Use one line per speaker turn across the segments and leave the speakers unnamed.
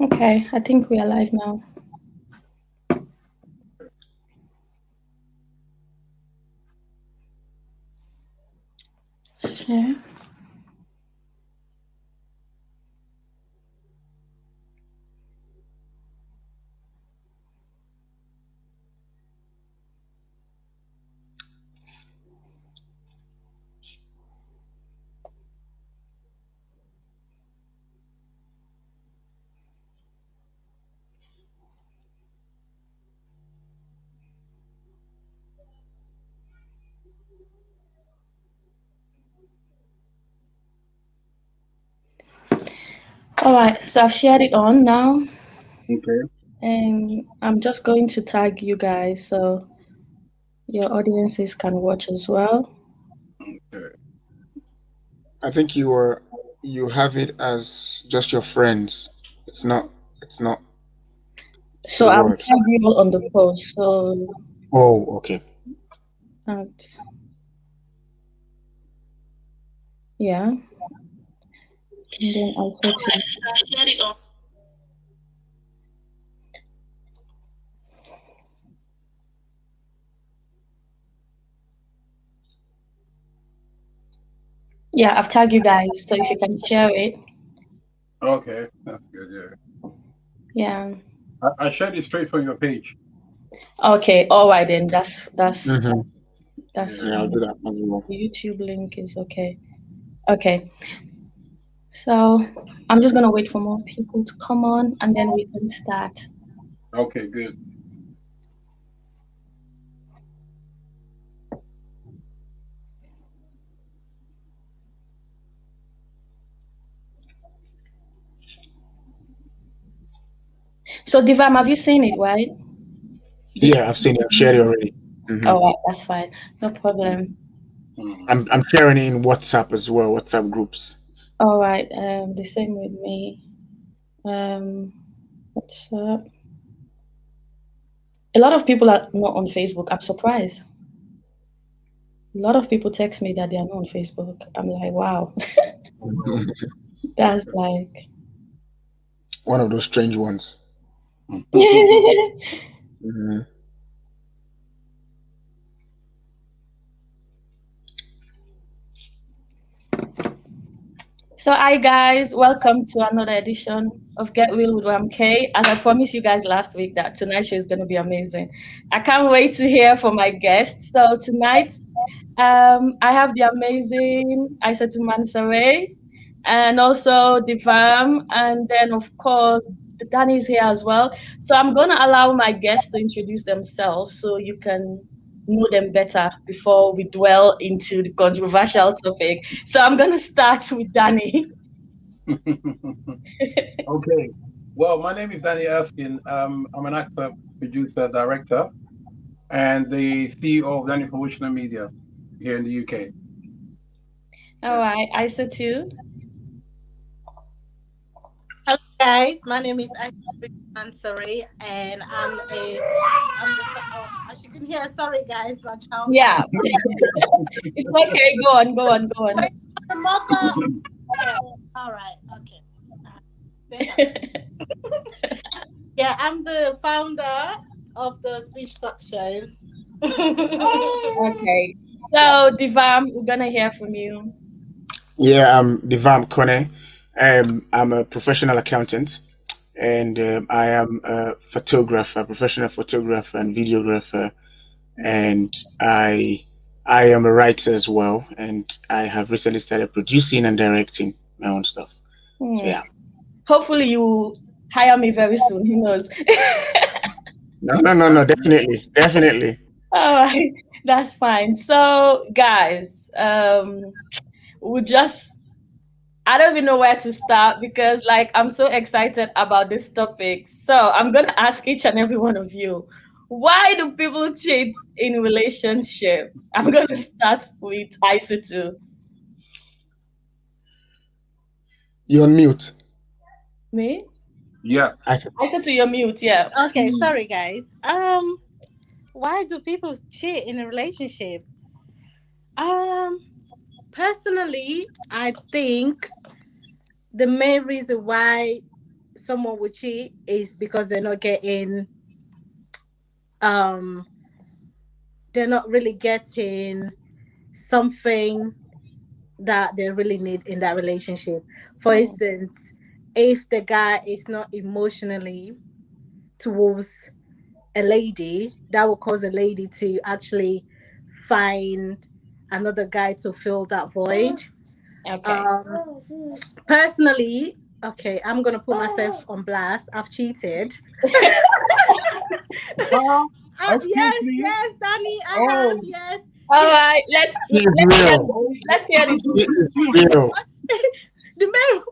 Okay, I think we are live now. Share. All right, so I've shared it on now,
Okay.
and I'm just going to tag you guys so your audiences can watch as well.
Okay. I think you have it as just your friends. It's not
So
the
I'll
words.
tag you all on the post. So,
Oh, okay.
uh, yeah, and then I'll set you. Yeah, I've tagged you guys, so if you can share it.
Okay, that's good. Yeah,
Yeah.
I shared it straight from your page.
Okay. All right then.
Mm-hmm.
That's
Yeah, I'll do
fine.
that as well.
The YouTube link is okay. Okay. So I'm just gonna wait for more people to come on, and then we can start.
Okay, good.
So Divam, have you seen it, right? Did
Yeah, I've seen it. I've shared it already. Mm-hmm.
All right, that's fine. No problem.
Mm. I'm sharing it in WhatsApp as well. WhatsApp groups.
All right. The same with me. Um, what's up? A lot of people are not on Facebook. I'm surprised. A lot of people text me that they are not on Facebook. I'm like, wow, that's like.
One of those strange ones. Mm-hmm.
So, hi guys, welcome to another edition of Get Real with RamKay. As I promised you guys last week, that tonight's show is going to be amazing. I can't wait to hear from my guests. So tonight, I have the amazing Aisatu Mansaray and also Divam, and then of course Danny is here as well. So I'm going to allow my guests to introduce themselves so you can know them better before we dwell into the controversial topic. So I'm going to start with Danny.
Okay. Well, my name is Danny Erskine. I'm an actor, producer, director, and the CEO of Danny Promotional Media here in the UK.
All
Yeah.
right, Isa too.
Hello guys, my name is Ansari and as you can hear, sorry guys, my child is
Yeah, it's okay. Go on, go on, go on.
the mother. Yeah. All right, okay. Say hello. Yeah, I'm the founder of the Switch Suction.
Okay. So, Divam, we're gonna hear from you.
Yeah, I'm Divam Kone. I'm a professional accountant, and I am a photographer, professional photographer and videographer, and I am a writer as well, and I have recently started producing and directing my own stuff. So
Hmm.
yeah,
Hopefully, you hire me very soon. Who knows?
no, definitely, definitely.
All right, that's fine. So, guys, we just I don't even know where to start because, like, I'm so excited about this topic. So, I'm gonna ask each and every one of you, why do people cheat in relationship? I'm gonna start with Isitu.
You're on mute.
Me?
Yeah, I said.
Isitu, you're mute. Yeah.
Okay, sorry guys. Why do people cheat in a relationship? Um, Personally, I think the main reason why someone would cheat is because um they're not really getting something that they really need in that relationship. For
Hmm.
instance, if the guy is not emotionally towards a lady, that will cause a lady to actually find another guy to fill that void.
Okay.
Um, Personally, okay, I'm gonna put myself on blast. I've cheated.
Huh? Excuse
Yes,
me?
yes, Danny, I have.
Oh,
Yes,
All
yes.
right.
She's
Let's hear
real.
the gist.
okay.
Let's hear the
So
She
gist.
you,
is
you,
real.
The main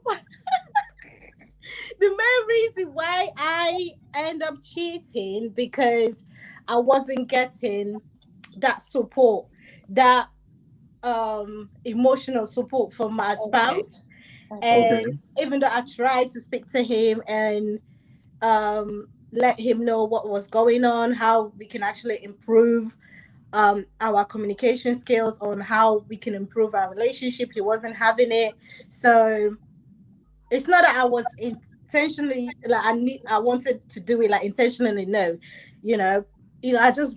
the main reason why I end up cheating because I wasn't getting that support, that emotional support from my
Okay.
spouse.
Okay.
okay.
And even though I tried to speak to him and let him know what was going on, how we can actually improve our communication skills, on how we can improve our relationship, he wasn't having it. So it's not that I was intentionally like I wanted to do it like intentionally. No, you know, I just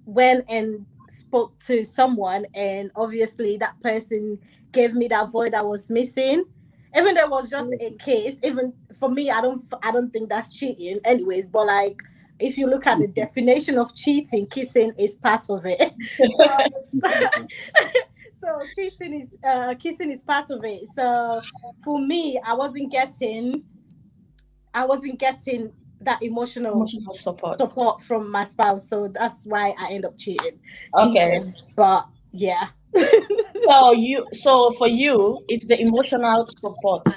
went and spoke to someone, and obviously that person gave me that void I was missing. Even though it was just a case, even for me, I don't think that's cheating, anyways. But like, if you look at the definition of cheating, kissing is part of it. So, so cheating is kissing is part of it. So for me, I wasn't getting that emotional
Emotional support.
support from my spouse, so that's why I end up
Okay.
cheating. But yeah,
So for you, it's the emotional support.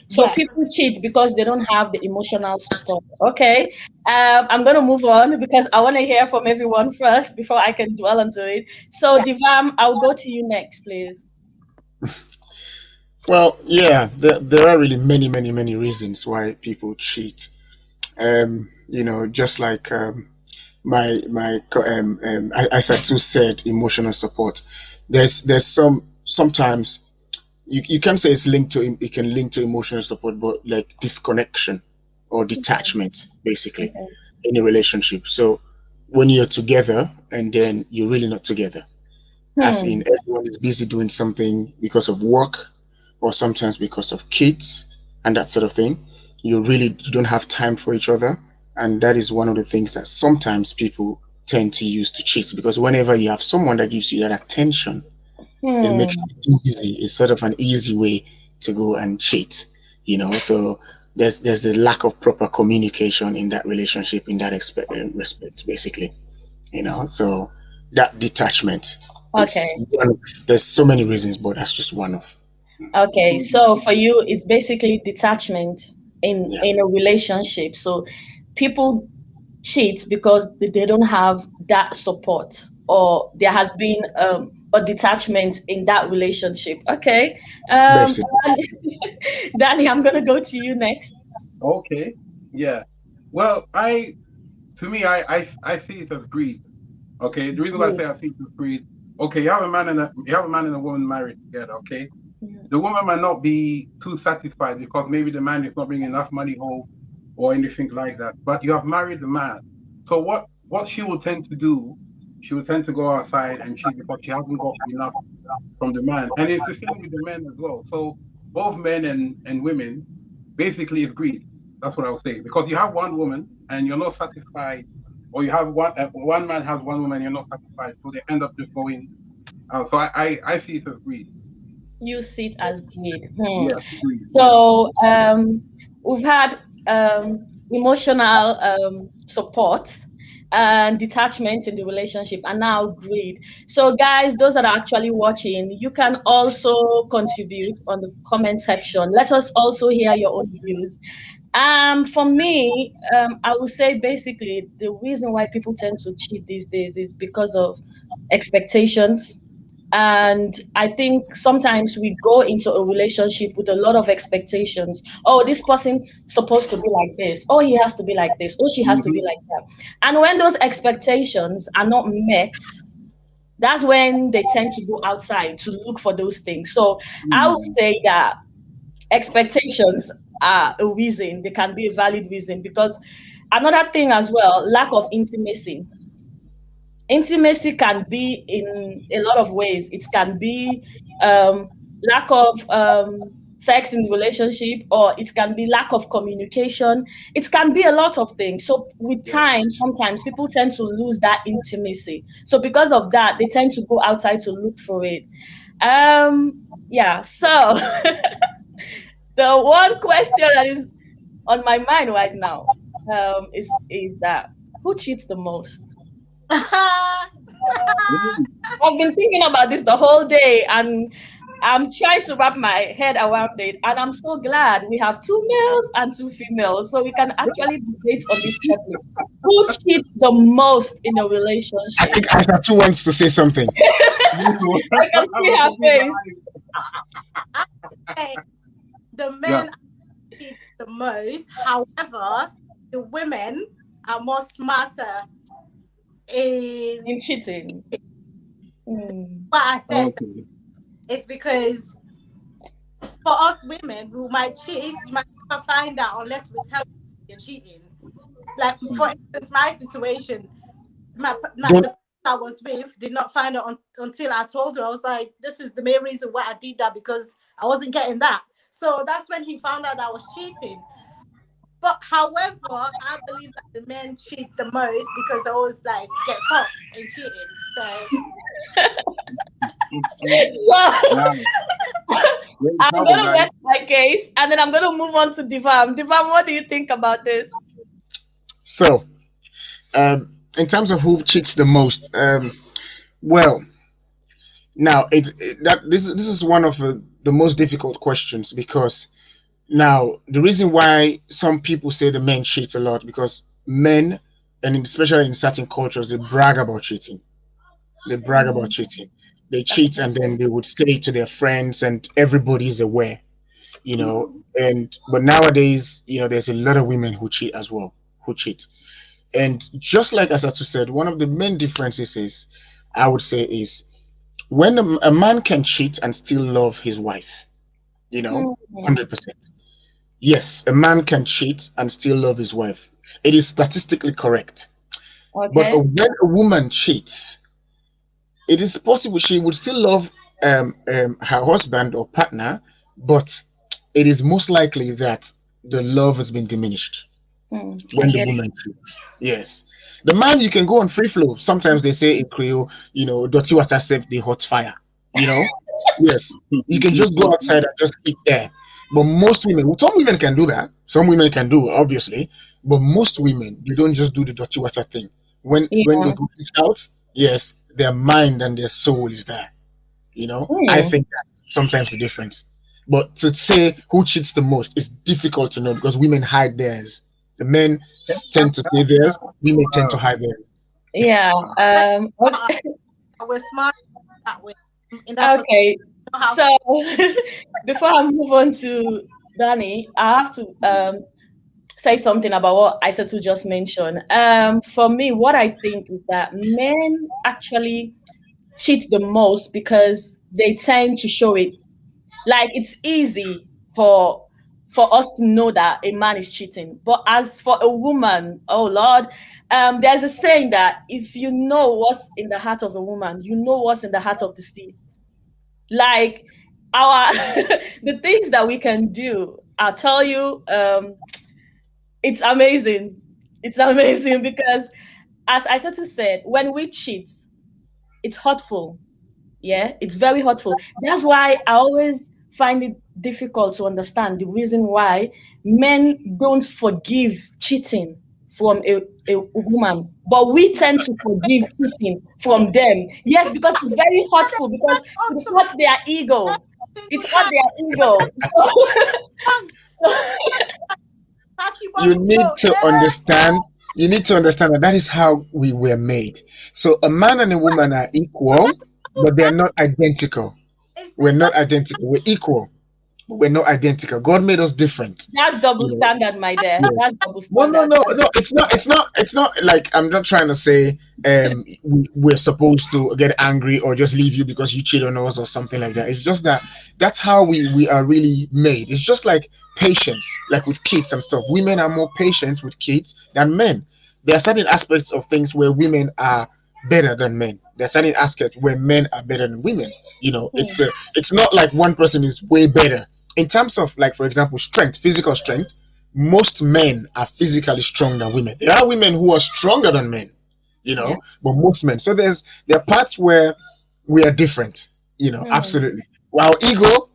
So
yes,
people cheat because they don't have the emotional support. Okay. I'm gonna move on because I want to hear from everyone first before I can dwell onto it. So
yeah,
Divam, I'll go to you next, please.
Well, yeah, there are really many, many, many reasons why people cheat. Just like as I too said, emotional support. There's sometimes you can say it can link to emotional support, but like disconnection or detachment, basically,
Okay.
in a relationship. So when you're together and then you're really not together, as in
Hmm.
everyone is busy doing something because of work or sometimes because of kids and that sort of thing, you don't have time for each other. And that is one of the things that sometimes people tend to use to cheat, because whenever you have someone that gives you that attention, it
Hmm.
makes it easy. It's sort of an easy way to go and cheat, So there's a lack of proper communication in that relationship, in that respect, basically, So that detachment is
Okay.
one of, there's so many reasons, but that's just one of.
Okay. So for you, it's basically detachment
Yeah,
in a relationship. So people cheat because they don't have that support, or there has been a detachment in that relationship. Okay. Um,
basically.
Danny, I'm gonna go to you next.
Okay. Yeah. Well, to me, I see it as greed. Okay. The reason why I say I see it as greed. Okay, you have a man and a woman married together. Okay.
Mhm.
The woman might not be too satisfied because maybe the man is not bringing enough money home or anything like that. But you have married the man. So what she will tend to do, she will tend to go outside and cheat because she hasn't got enough from the man. And it's the same with the men as well. So both men and women basically is greed. That's what I would say. Because you have one woman and you're not satisfied, or you have one man has one woman and you're not satisfied, so they end up just going. So I see it as greed.
You see it as greed. Hmm.
Yeah, greed. Yeah.
So we've had emotional support and detachment in the relationship, and now greed. So, guys, those that are actually watching, you can also contribute on the comment section. Let us also hear your own views. For me, I would say basically the reason why people tend to cheat these days is because of expectations. And I think sometimes we go into a relationship with a lot of expectations. Oh, this person supposed to be like this. Oh, he has to be like this. Oh, she has to be
Mm-hmm.
like that. And when those expectations are not met, that's when they tend to go outside to look for those things. So I would
Mm-hmm.
say that expectations. a reason. They can be a valid reason, because another thing as well, lack of intimacy. Intimacy can be in a lot of ways. It can be lack of sex in the relationship, or it can be lack of communication. It can be a lot of things. So with time, sometimes people tend to lose that intimacy. So because of that, they tend to go outside to look for it. Yeah. So the one question that is on my mind right now is that who cheats the most? I've been thinking about this the whole day, and I'm trying to wrap my head around it. And I'm so glad we have 2 males and 2 females, so we can actually debate on this topic. Who cheats the most in a
I
relationship?
think Asatu wants to say something.
I can see her face.
The men cheat the most. However, the women are more smarter in
cheating.
What I said is because for us women who might cheat, you might never find out unless we tell you you're cheating. Like, for instance, my situation, the person I was with did not find out until I told her. I was like, this is the main reason why I did that, because I wasn't getting that. So that's when he found out that I was cheating. But however, I believe that the men cheat the most because they always like get caught in cheating. So
I'm gonna rest my case, and then I'm gonna move on to Divam. Divam, what do you think about this?
So, in terms of who cheats the most, well, now this is one of the most difficult questions, because now the reason why some people say the men cheat a lot, because men, and especially in certain cultures, they brag about cheating. They brag about cheating. They cheat, and then they would say to their friends, and everybody's aware, but nowadays, there's a lot of women who cheat as well, who cheat. And just like Asatu said, one of the main differences I would say, is when a man can cheat and still love his wife, 100%. Yes, a man can cheat and still love his wife. It is statistically correct. Okay. But when a woman cheats, it is possible she would still love her husband or partner, but it is most likely that the love has been diminished when the woman cheats. Yes. The man, you can go on free flow. Sometimes they say in Creole, dirty water save the hot fire. Yes. You can just go outside and just eat there. But most women, some women can do that. Some women can do, obviously. But most women, they don't just do the dirty water thing. When they go eat out, yes, their mind and their soul is there. I think that's sometimes the difference. But to say who cheats the most is difficult to know, because women hide theirs. The men tend to say theirs, women tend to hide theirs.
Yeah.
We're smart that way.
Okay. So before I move on to Danny, I have to say something about what Aisatu just mentioned. For me, what I think is that men actually cheat the most because they tend to show it. Like, it's easy for us to know that a man is cheating. But as for a woman, oh Lord, there's a saying that if you know what's in the heart of a woman, you know what's in the heart of the sea. Like, the things that we can do, I'll tell you, it's amazing. It's amazing because, as Aisatu said, when we cheat, it's hurtful. Yeah, it's very hurtful. That's why I always find it difficult to understand the reason why men don't forgive cheating from a woman, but we tend to forgive cheating from them. Yes, because it's very hurtful, because it hurts their ego. It's hurt their ego.
You need to understand. You need to understand that is how we were made. So a man and a woman are equal, but they are not identical. We're not identical. We're equal, but we're not identical. God made us different.
That's double standard, my dear.
Yeah.
That's double standard.
No. It's not like, I'm not trying to say we're supposed to get angry or just leave you because you cheat on us or something like that. It's just that that's how we are really made. It's just like patience, like with kids and stuff. Women are more patient with kids than men. There are certain aspects of things where women are better than men. There are certain aspects where men are better than women. It's not like one person is way better in terms of, like, for example, strength, physical strength. Most men are physically stronger than women. There are women who are stronger than men, but most men. So there are parts where we are different, absolutely. Our ego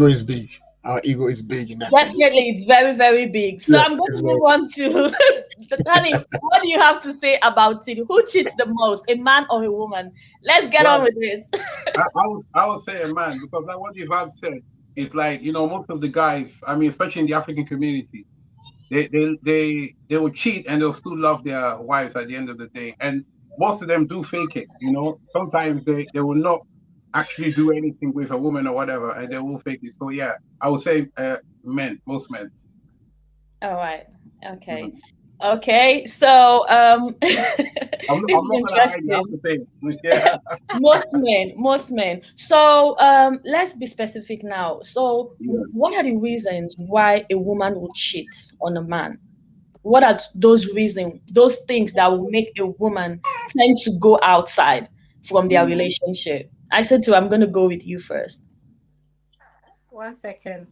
is big. Our ego is big in that sense.
Definitely, it's very, very big. So
Yeah,
I'm going
it's
to
very.
move on to Danny. What do you have to say about it? Who cheats the most, a man or a woman? Let's get on
Well,
with this.
I would say a man, because like what you've said is like, most of the guys, I mean, especially in the African community, they will cheat and they'll still love their wives at the end of the day. And most of them do fake it, Sometimes they will not actually do anything with a woman or whatever, and they will fake it. So yeah, I would say men, most men.
All right.
Mhm.
Okay. Okay. So this
I'm
is
not gonna hide it. I have
interesting.
to say it. Yeah.
Most men. So let's be specific now. So
Yeah.
what are the reasons why a woman will cheat on a man? What are those reasons, those things that will make a woman tend to go outside from their
Mm.
relationship? I said to, I'm going to go with you first.
1 second.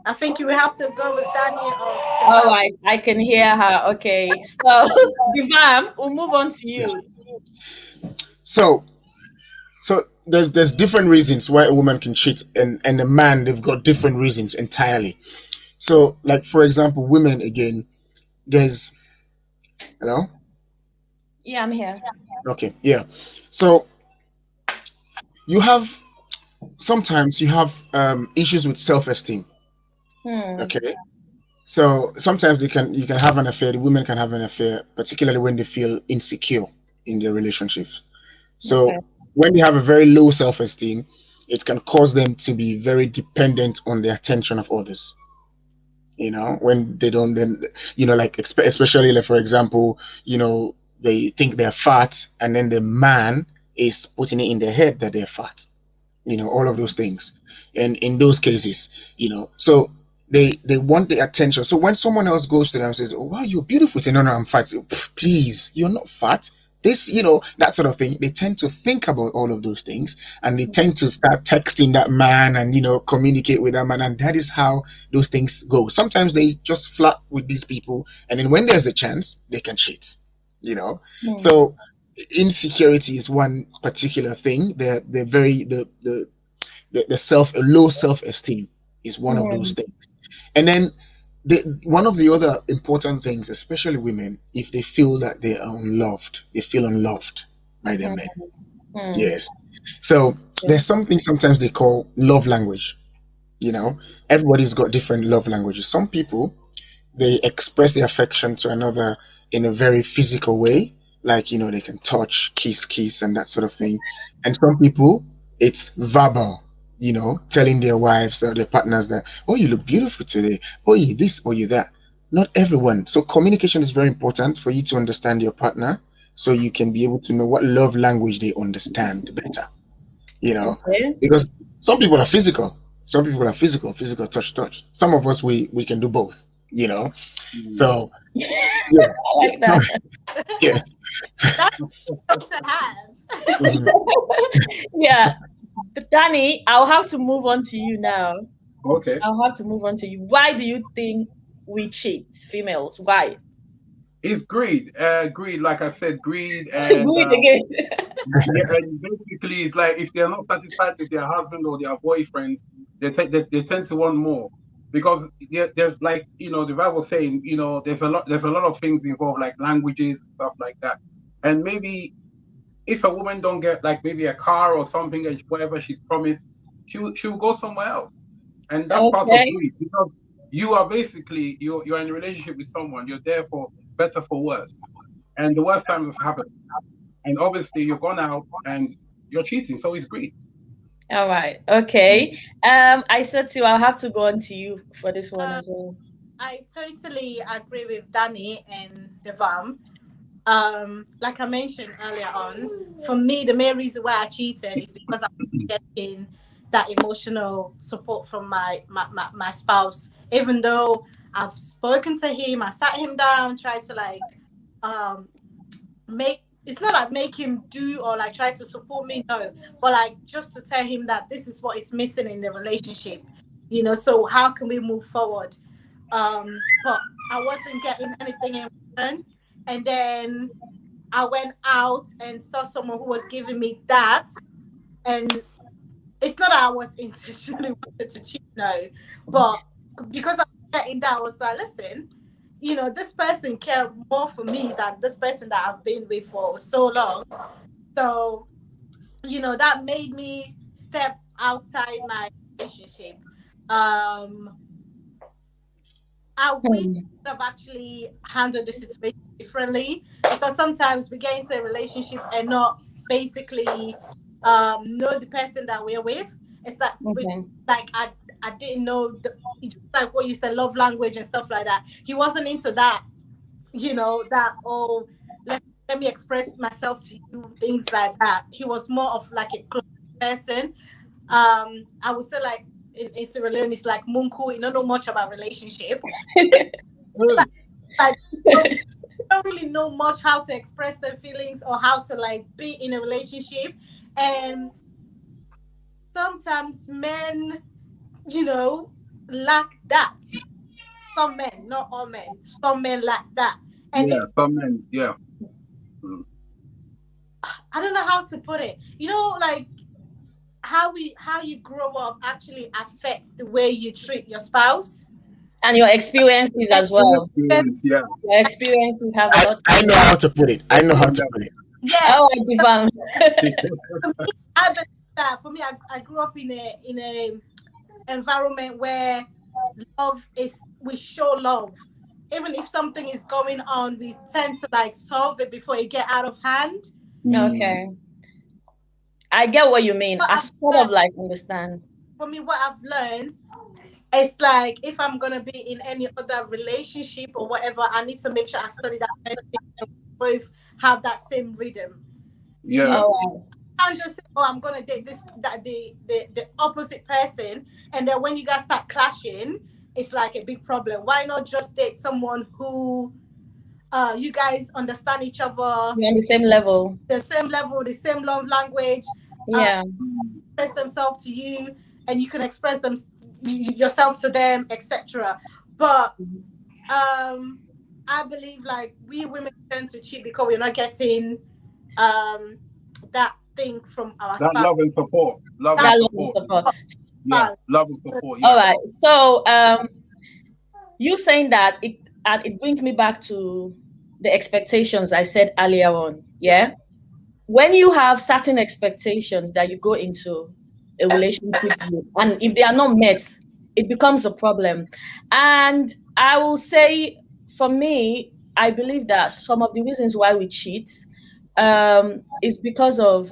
I think you will have to go with Danny or
All
Deval.
right, I can hear her. Okay, so Divam, we'll move on to
Yeah.
you.
So there's different reasons why a woman can cheat, and a man, they've got different reasons entirely. So, like, for example, women again, there's hello?
Yeah, I'm here.
Okay, yeah. So you have sometimes you have issues with self-esteem.
Hmm.
Okay. So sometimes you can have an affair, the women can have an affair, particularly when they feel insecure in their relationships.
Okay.
So when they have a very low self-esteem, it can cause them to be very dependent on the attention of others. When they don't, then, like, especially, like, for example, they think they're fat, and then the man is putting it in their head that they're fat. All of those things. And in those cases, so they want the attention. So when someone else goes to them and says, "Oh, wow, you're beautiful," say, "No, no, I'm fat." Say, "Please, you're not fat." This, that sort of thing. They tend to think about all of those things, and they tend to start texting that man and, communicate with that man. And that is how those things go. Sometimes they just flirt with these people, and then when there's a chance, they can cheat.
Hmm.
So insecurity is one particular thing. They're very the low self-esteem is one of those
Hmm.
things. And then one of the other important things, especially women, if they feel that they are unloved, they feel unloved by their men.
Hmm. Hmm.
Yes. So
Yeah.
there's something sometimes they call love language. Everybody's got different love languages. Some people, they express their affection to another in a very physical way, like, they can touch, kiss, and that sort of thing. And some people, it's verbal, telling their wives or their partners that, "Oh, you look beautiful today. Oh, you this, or you that." Not everyone. So communication is very important for you to understand your partner, so you can be able to know what love language they understand better,
Okay.
because some people are physical. Some people are physical touch. Some of us, we can do both,
Mm.
so yeah.
I like that.
Yeah.
That's good to have.
Mhm.
Yeah. Danny, I'll have to move on to you now.
Okay.
I'll have to move on to you. Why do you think we cheat, females? Why?
It's greed. Greed, like I said, greed, and
Greed again.
yeah, and basically, it's like if they're not satisfied with their husband or their boyfriend, they tend to want more, because there's like, the Bible saying, there's a lot of things involved, like languages and stuff like that. And maybe if a woman don't get, like, maybe a car or something, and whatever she's promised, she will go somewhere else. And that's part of
Okay.
greed, because you are basically, you're in a relationship with someone, you're there for better, for worse, and the worst times happen, and obviously you're gone out and you're cheating, so it's greed.
All right. Okay. I said to you, I'll have to go on to you for this one
Uh,
as well.
I totally agree with Danny and Devam. Like I mentioned earlier on, for me, the main reason why I cheated is because I was getting that emotional support from my spouse, even though I've spoken to him, I sat him down, tried to like make, it's not like make him do or like try to support me, no, but like just to tell him that this is what is missing in the relationship, you know, so how can we move forward. But I wasn't getting anything in return, and then I went out and saw someone who was giving me that, and it's not that I was intentionally wanted to cheat, no, but because I was getting that, I was like, listen, you know, this person cared more for me than this person that I've been with for so long. So, you know, that made me step outside my relationship. I wish I could have actually handled the situation differently, because sometimes we get into a relationship and not basically know the person that we're with. It's like like I didn't know just like what you said, love language and stuff like that. He wasn't into that, you know, that, oh, let me express myself to you, things like that. He was more of like a close person. I would say like in Sierra Leone, it's like Munku, you don't know much about relationship. like don't really know much how to express their feelings or how to like be in a relationship. And sometimes men, you know, lack that. Some men, not all men, some men lack that. And
yeah, some men, yeah.
I don't know how to put it. You know, like how you grow up actually affects the way you treat your spouse.
And your experiences as well.
Yeah.
Your experiences have a lot.
I know how to put it. I know how to put it.
Yeah.
Oh, Divam.
I believe that for me, I grew up in a environment where we show love. Even if something is going on, we tend to like solve it before it get out of hand.
Okay. I get what you mean. I sort of like understand.
For me, what I've learned, it's like if I'm gonna be in any other relationship or whatever, I need to make sure I study that person and both have that same rhythm.
Yeah.
You know? I can't just say, oh, I'm gonna date the opposite person, and then when you guys start clashing, it's like a big problem. Why not just date someone who you guys understand each other?
You're on the same level.
The same love language.
Yeah.
Express themselves to you, and you can express them yourself to them, etc. But I believe like we women tend to cheat because we're not getting that thing from our
that
spouse.
love and support. Love and support. Yeah, love and support. Yeah.
All right. So you saying that it brings me back to the expectations I said earlier on. Yeah. When you have certain expectations that you go into a relationship with, and if they are not met, it becomes a problem. And I will say, for me, I believe that some of the reasons why we cheat is because of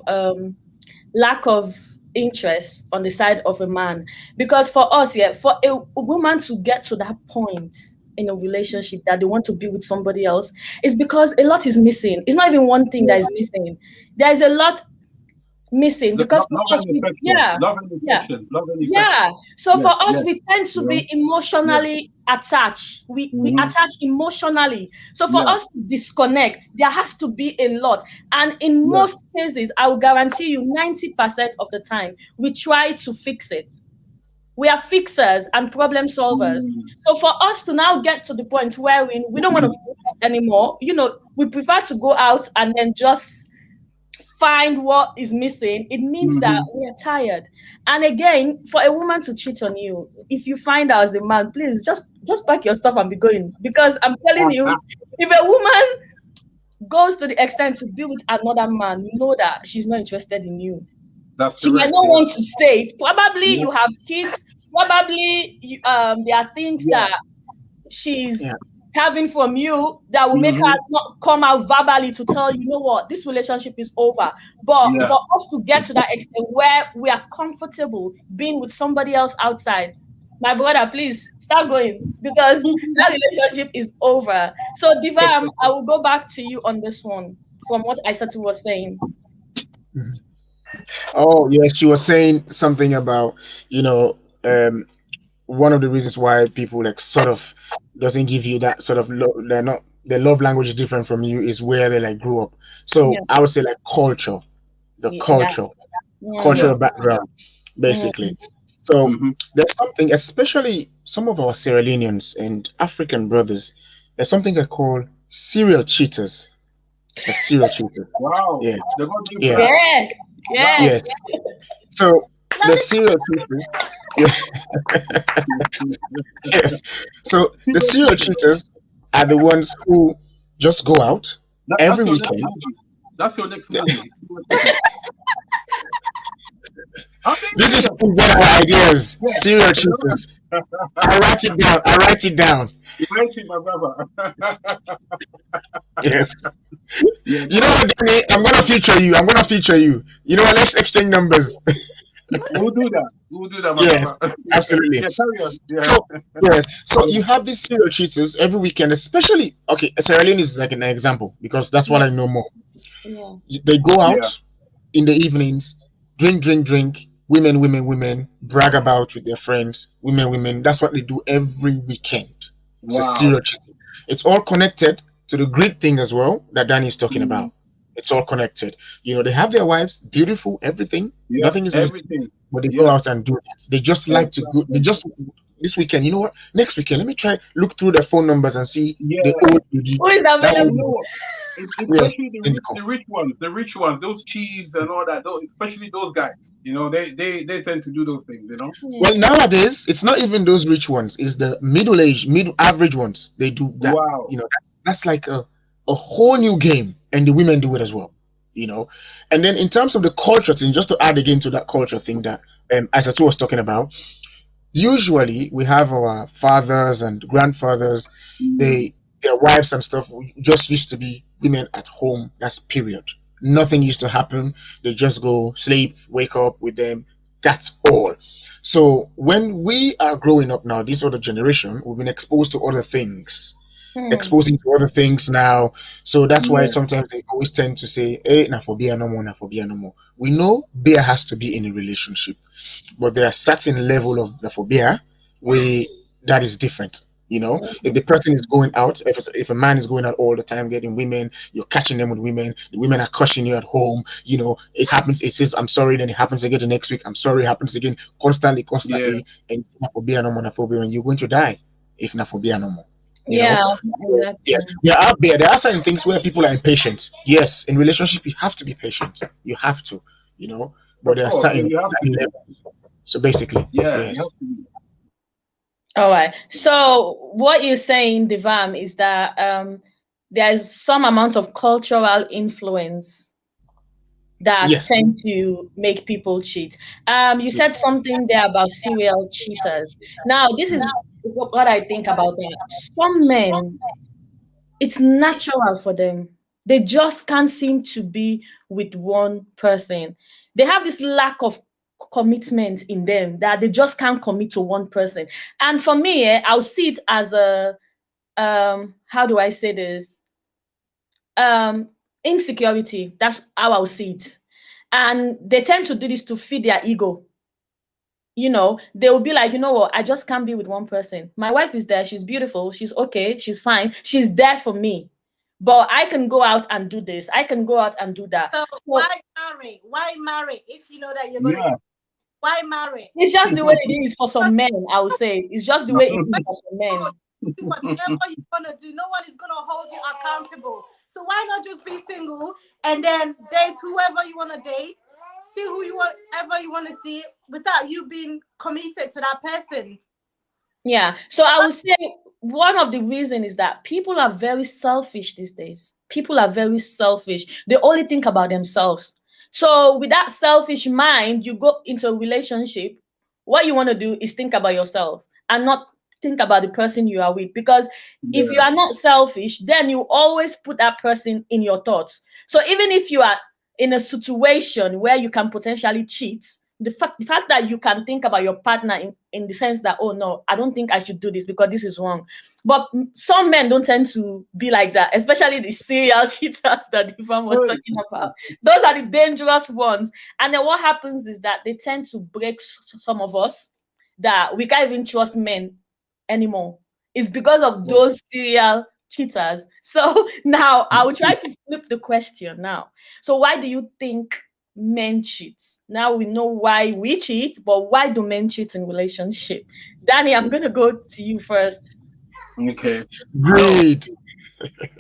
lack of interest on the side of a man. Because for us, for a woman to get to that point in a relationship that they want to be with somebody else, is because a lot is missing. It's not even one thing that is missing. There's a lot missing because for us, So for us, we tend to be emotionally attached. We attach emotionally. So for us to disconnect, there has to be a lot. And in most cases, I will guarantee you 90% of the time, we try to fix it. We are fixers and problem solvers. So for us to now get to the point where we don't want to fix anymore, you know, we prefer to go out and then just find what is missing. It means that we are tired. And again, for a woman to cheat on you, if you find out as a man, please just pack your stuff and be going. Because I'm telling you, if a woman goes to the extent to be with another man, you know that she's not interested in you. She might not want to say it. Probably you have kids. Probably there are things that she's having from you that will make her not come out verbally to tell you know what, this relationship is over. But for us to get to that extent where we are comfortable being with somebody else outside, my brother, please start going, because that relationship is over. So Divam, I will go back to you on this one from what Aisatu was saying.
Oh, yeah, she was saying something about, you know, one of the reasons why people like sort of doesn't give you that sort of they're not their love language is different from you is where they like grew up.
Yeah.
So I would say like culture, the
Yeah. Yeah.
cultural background, basically.
Mm.
So
Mm-hmm.
there's something, especially some of our Sierra Leoneans and African brothers, there's something they call serial cheaters. The serial cheaters.
Wow.
Yeah,
They're going to
yeah,
plan.
Correct.
Wow.
Yes.
yes. So the serial cheaters, yes. So the serial cheaters are the ones who just go out
That's
every
your next
weekend.
movie. That's your next
Yeah.
movie. I'm being
This is
serious.
how we get our ideas.
Yeah.
Serial cheaters. I write it down. I write it down.
You might see my brother.
Yes.
Yeah,
You know what, Danny? I'm gonna feature you. I'm gonna feature you. You know what? Let's exchange numbers.
we'll do that. We'll do that, my
Yes,
brother.
absolutely.
Yeah, carry on. Yeah.
So yes, so you have these serial cheaters every weekend, especially okay. Sierra Leone is like an example because that's what
Yeah.
I know more.
Yeah.
They go
Yeah.
out in the evenings, drink, women, brag about with their friends, women. That's what they do every weekend. It's a
Wow.
serial cheating. It's all connected to the greed thing as well that Danny is talking about. It's all connected. You know, they have their wives, beautiful, everything,
Yeah.
nothing is missing,
Everything.
but they go
Yeah.
out and do that. They just like to go. They just this weekend. You know what? Next weekend, let me try look through their phone numbers and see
Yeah.
the old lady.
Who is
That
And you
available?
know
one,
what?
yes,
Especially
in the call.
the rich ones, those chiefs and all that. Especially those guys. You know, they tend to do those things. You know.
Yeah.
Well, nowadays it's not even those rich ones; it's the middle-aged, average ones. They do that.
Wow.
You know, that's like a whole new game, and the women do it as well. You know, and then in terms of the culture thing, just to add again to that culture thing that Asatu was talking about, usually we have our fathers and grandfathers, their wives and stuff just used to be women at home. That's period. Nothing used to happen. They just go sleep, wake up with them. That's all. So when we are growing up now, this other generation, we've been exposed to other things, exposing to other things now. So that's why sometimes they always tend to say, "Hey, na phobia no more, na phobia no more." We know beer has to be in a relationship, but there are certain level of the phobia where that is different. You know, if the person is going out, if a man is going out all the time getting women, you're catching them with women, the women are crushing you at home, you know, it happens, it says, I'm sorry, then it happens again the next week, I'm sorry, it happens again, constantly,
Yeah.
and naphobia no more, naphobia, and you're going to die if naphobia no more. You
Yeah.
know?
Exactly.
Yes, there are certain things where people are impatient. Yes, in relationship, you have to be patient. You have to, you know, but
Of
there are
course. Yeah,
certain
you have to.
levels. So basically,
Yeah. You
yes.
have to.
All right. So what you're saying, Divam, is that there's some amount of cultural influence that
Yes.
tend to make people cheat. You said something there about serial cheaters. Now, this is what I think about that. Some men, it's natural for them. They just can't seem to be with one person. They have this lack of commitment in them that they just can't commit to one person. And for me, I'll see it as a how do I say this? Insecurity. That's how I'll see it. And they tend to do this to feed their ego. You know, they will be like, you know what, I just can't be with one person. My wife is there, she's beautiful, she's okay, she's fine, she's there for me. But I can go out and do this, I can go out and do that.
So
So
why marry? Why marry if you know that you're gonna?
Yeah.
Why marry?
it's just the way it is for some men, I would say. It's just the way it is for some men.
Do whatever you wanna do. No one is gonna hold you accountable. So why not just be single and then date whoever you wanna date, see who you want, ever you wanna see, without you being committed to that person.
Yeah. So I would say one of the reasons is that people are very selfish these days. People are very selfish. They only think about themselves. So with that selfish mind, you go into a relationship. What you want to do is think about yourself and not think about the person you are with. Because if you
Yeah.
are not selfish, then you always put that person in your thoughts. So even if you are in a situation where you can potentially cheat, the fact that you can think about your partner in the sense that, oh no, I don't think I should do this because this is wrong. But some men don't tend to be like that, especially the serial cheaters that Divam was talking about. Those are the dangerous ones. And then what happens is that they tend to break some of us, that we can't even trust men anymore. It's because of those serial cheaters. So now I will try to flip the question now. So why do you think men cheat? Now we know why we cheat, but why do men cheat in relationship? Danny, I'm gonna go to you first.
Okay.
Greed.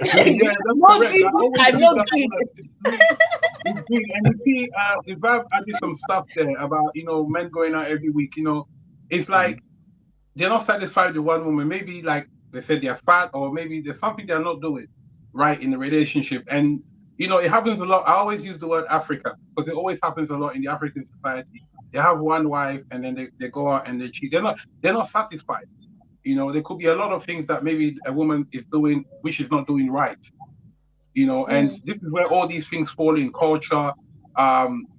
Yeah, that's
No
correct.
greed
I
this
always
time,
use
no
that
greed.
word. It's greed. And you see, if I've added some stuff there about, men going out every week, it's like they're not satisfied with one woman. Maybe like they said they're fat, or maybe there's something they're not doing right in the relationship. And it happens a lot. I always use the word Africa because it always happens a lot in the African society. They have one wife and then they go out and they cheat. They're not satisfied. There could be a lot of things that maybe a woman is doing which is not doing right. And this is where all these things fall in: culture,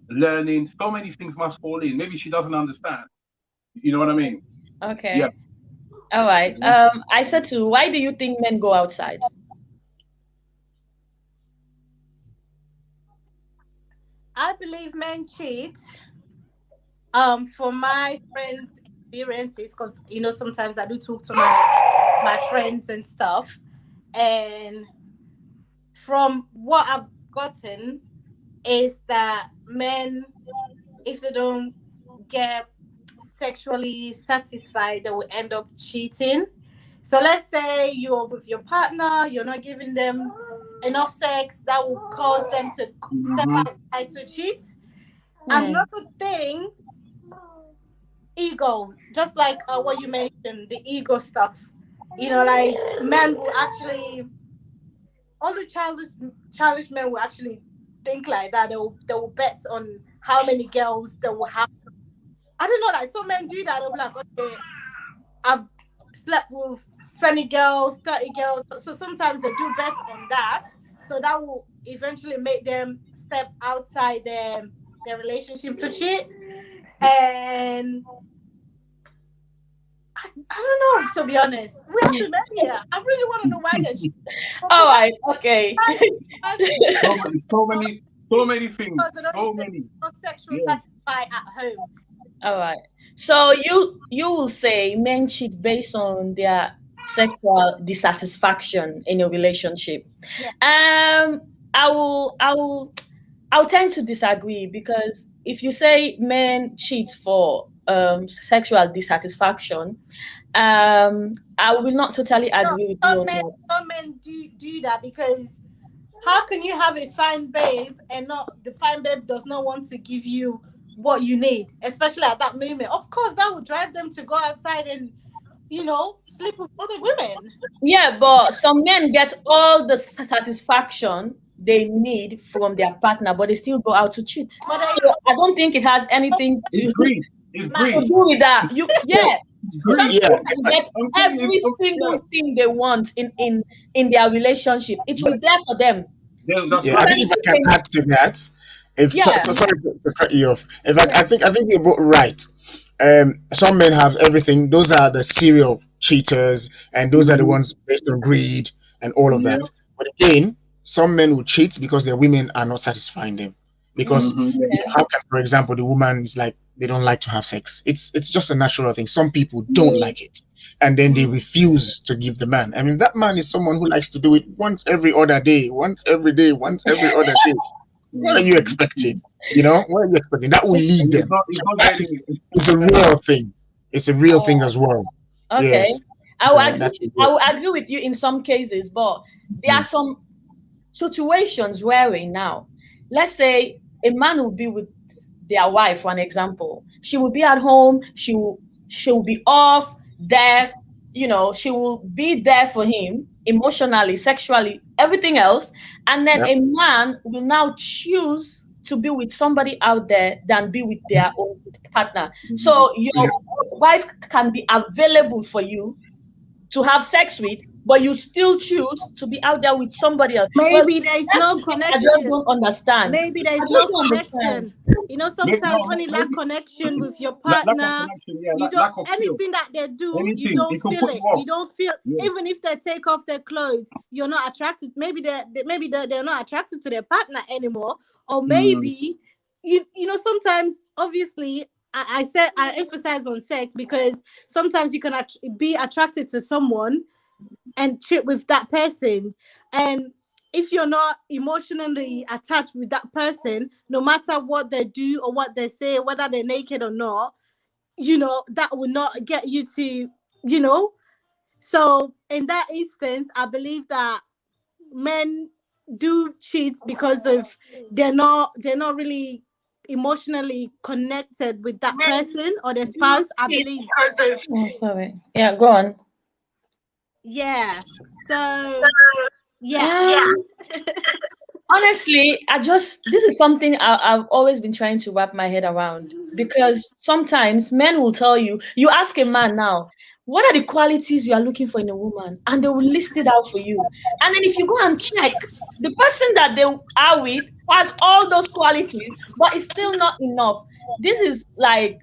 learning. So many things must fall in. Maybe she doesn't understand. You know what I mean?
Okay.
Yeah.
All right. I said to, why do you think men go outside?
I believe men cheat. For my friends' experiences, because sometimes I do talk to my friends and stuff, and from what I've gotten is that men, if they don't get sexually satisfied, they will end up cheating. So let's say you're with your partner, you're not giving them enough sex, that will cause them to step outside to cheat. Another thing, ego, just like what you mentioned, the ego stuff. Like men will actually, all the childish men will actually think like that. They will bet on how many girls they will have. I don't know, like some men do that. They'll be like, okay, I've slept with 20 girls, 30 girls. So sometimes they do bet on that. So that will eventually make them step outside their relationship to cheat. And I don't know, to be honest. We have the men here. I really want to know why they cheat.
All right, okay.
So many things. So many.
Sexual satisfy at home.
All right. So you will say men cheat based on their sexual dissatisfaction in a relationship.
Yeah.
I'll tend to disagree, because if you say men cheat for sexual dissatisfaction, I will not totally agree with you on that.
Some men do that because how can you have a fine babe and the fine babe does not want to give you what you need, especially at that moment? Of course, that would drive them to go outside and sleep with other women.
Yeah, but some men get all the satisfaction they need from their partner, but they still go out to cheat. So I don't think it has anything to do with that. Some people can get every single thing they want in their relationship. It will be there for them.
Yeah, I think if I can add to that, sorry to cut you off. In fact, I think you're both right. Some men have everything. Those are the serial cheaters, and those are the ones based on greed and all of that. But again, some men will cheat because their women are not satisfying them. Because how can, for example, the woman is like, they don't like to have sex. It's just a natural thing. Some people don't like it, and then they refuse to give the man. I mean, that man is someone who likes to do it once every other day, once every day, once every other day. What are you expecting? What are you expecting? That will lead them. It's a real thing. It's a real thing as well.
Okay.
Yes.
I will agree with you in some cases, but there are some situations wherein now, let's say a man will be with their wife, for an example. She will be at home, she'll be off there, she will be there for him emotionally, sexually, everything else. And then a man will now choose to be with somebody out there than be with their own partner. So your wife can be available for you to have sex with, but you still choose to be out there with somebody else. Well,
Maybe there is
that's
no
the thing I just
connection.
don't understand.
Maybe there
I
is
just
no
don't understand.
connection. You know, sometimes when you lack
Maybe
connection with your
lack of
partner,
connection. Yeah,
you don't,
lack of feel.
anything that they do, you
Anything
don't
it can
feel
put
it.
you off.
You don't feel,
Yeah.
even if they take off their clothes, you're not attracted. Maybe they're not attracted to their partner anymore, or maybe you know, sometimes obviously I said I emphasize on sex because sometimes you can be attracted to someone and trip with that person, and if you're not emotionally attached with that person, no matter what they do or what they say, whether they're naked or not, you know, that will not get you to, you know. So in that instance, I believe that men do cheat because of they're not really emotionally connected with that person or their spouse, I believe.
Oh, sorry. Yeah, go on.
Yeah. So yeah.
Um, Honestly, this is something I've always been trying to wrap my head around, because sometimes men will tell you, you ask a man now, what are the qualities you are looking for in a woman? And they will list it out for you. And then if you go and check, the person that they are with has all those qualities, but it's still not enough. This is like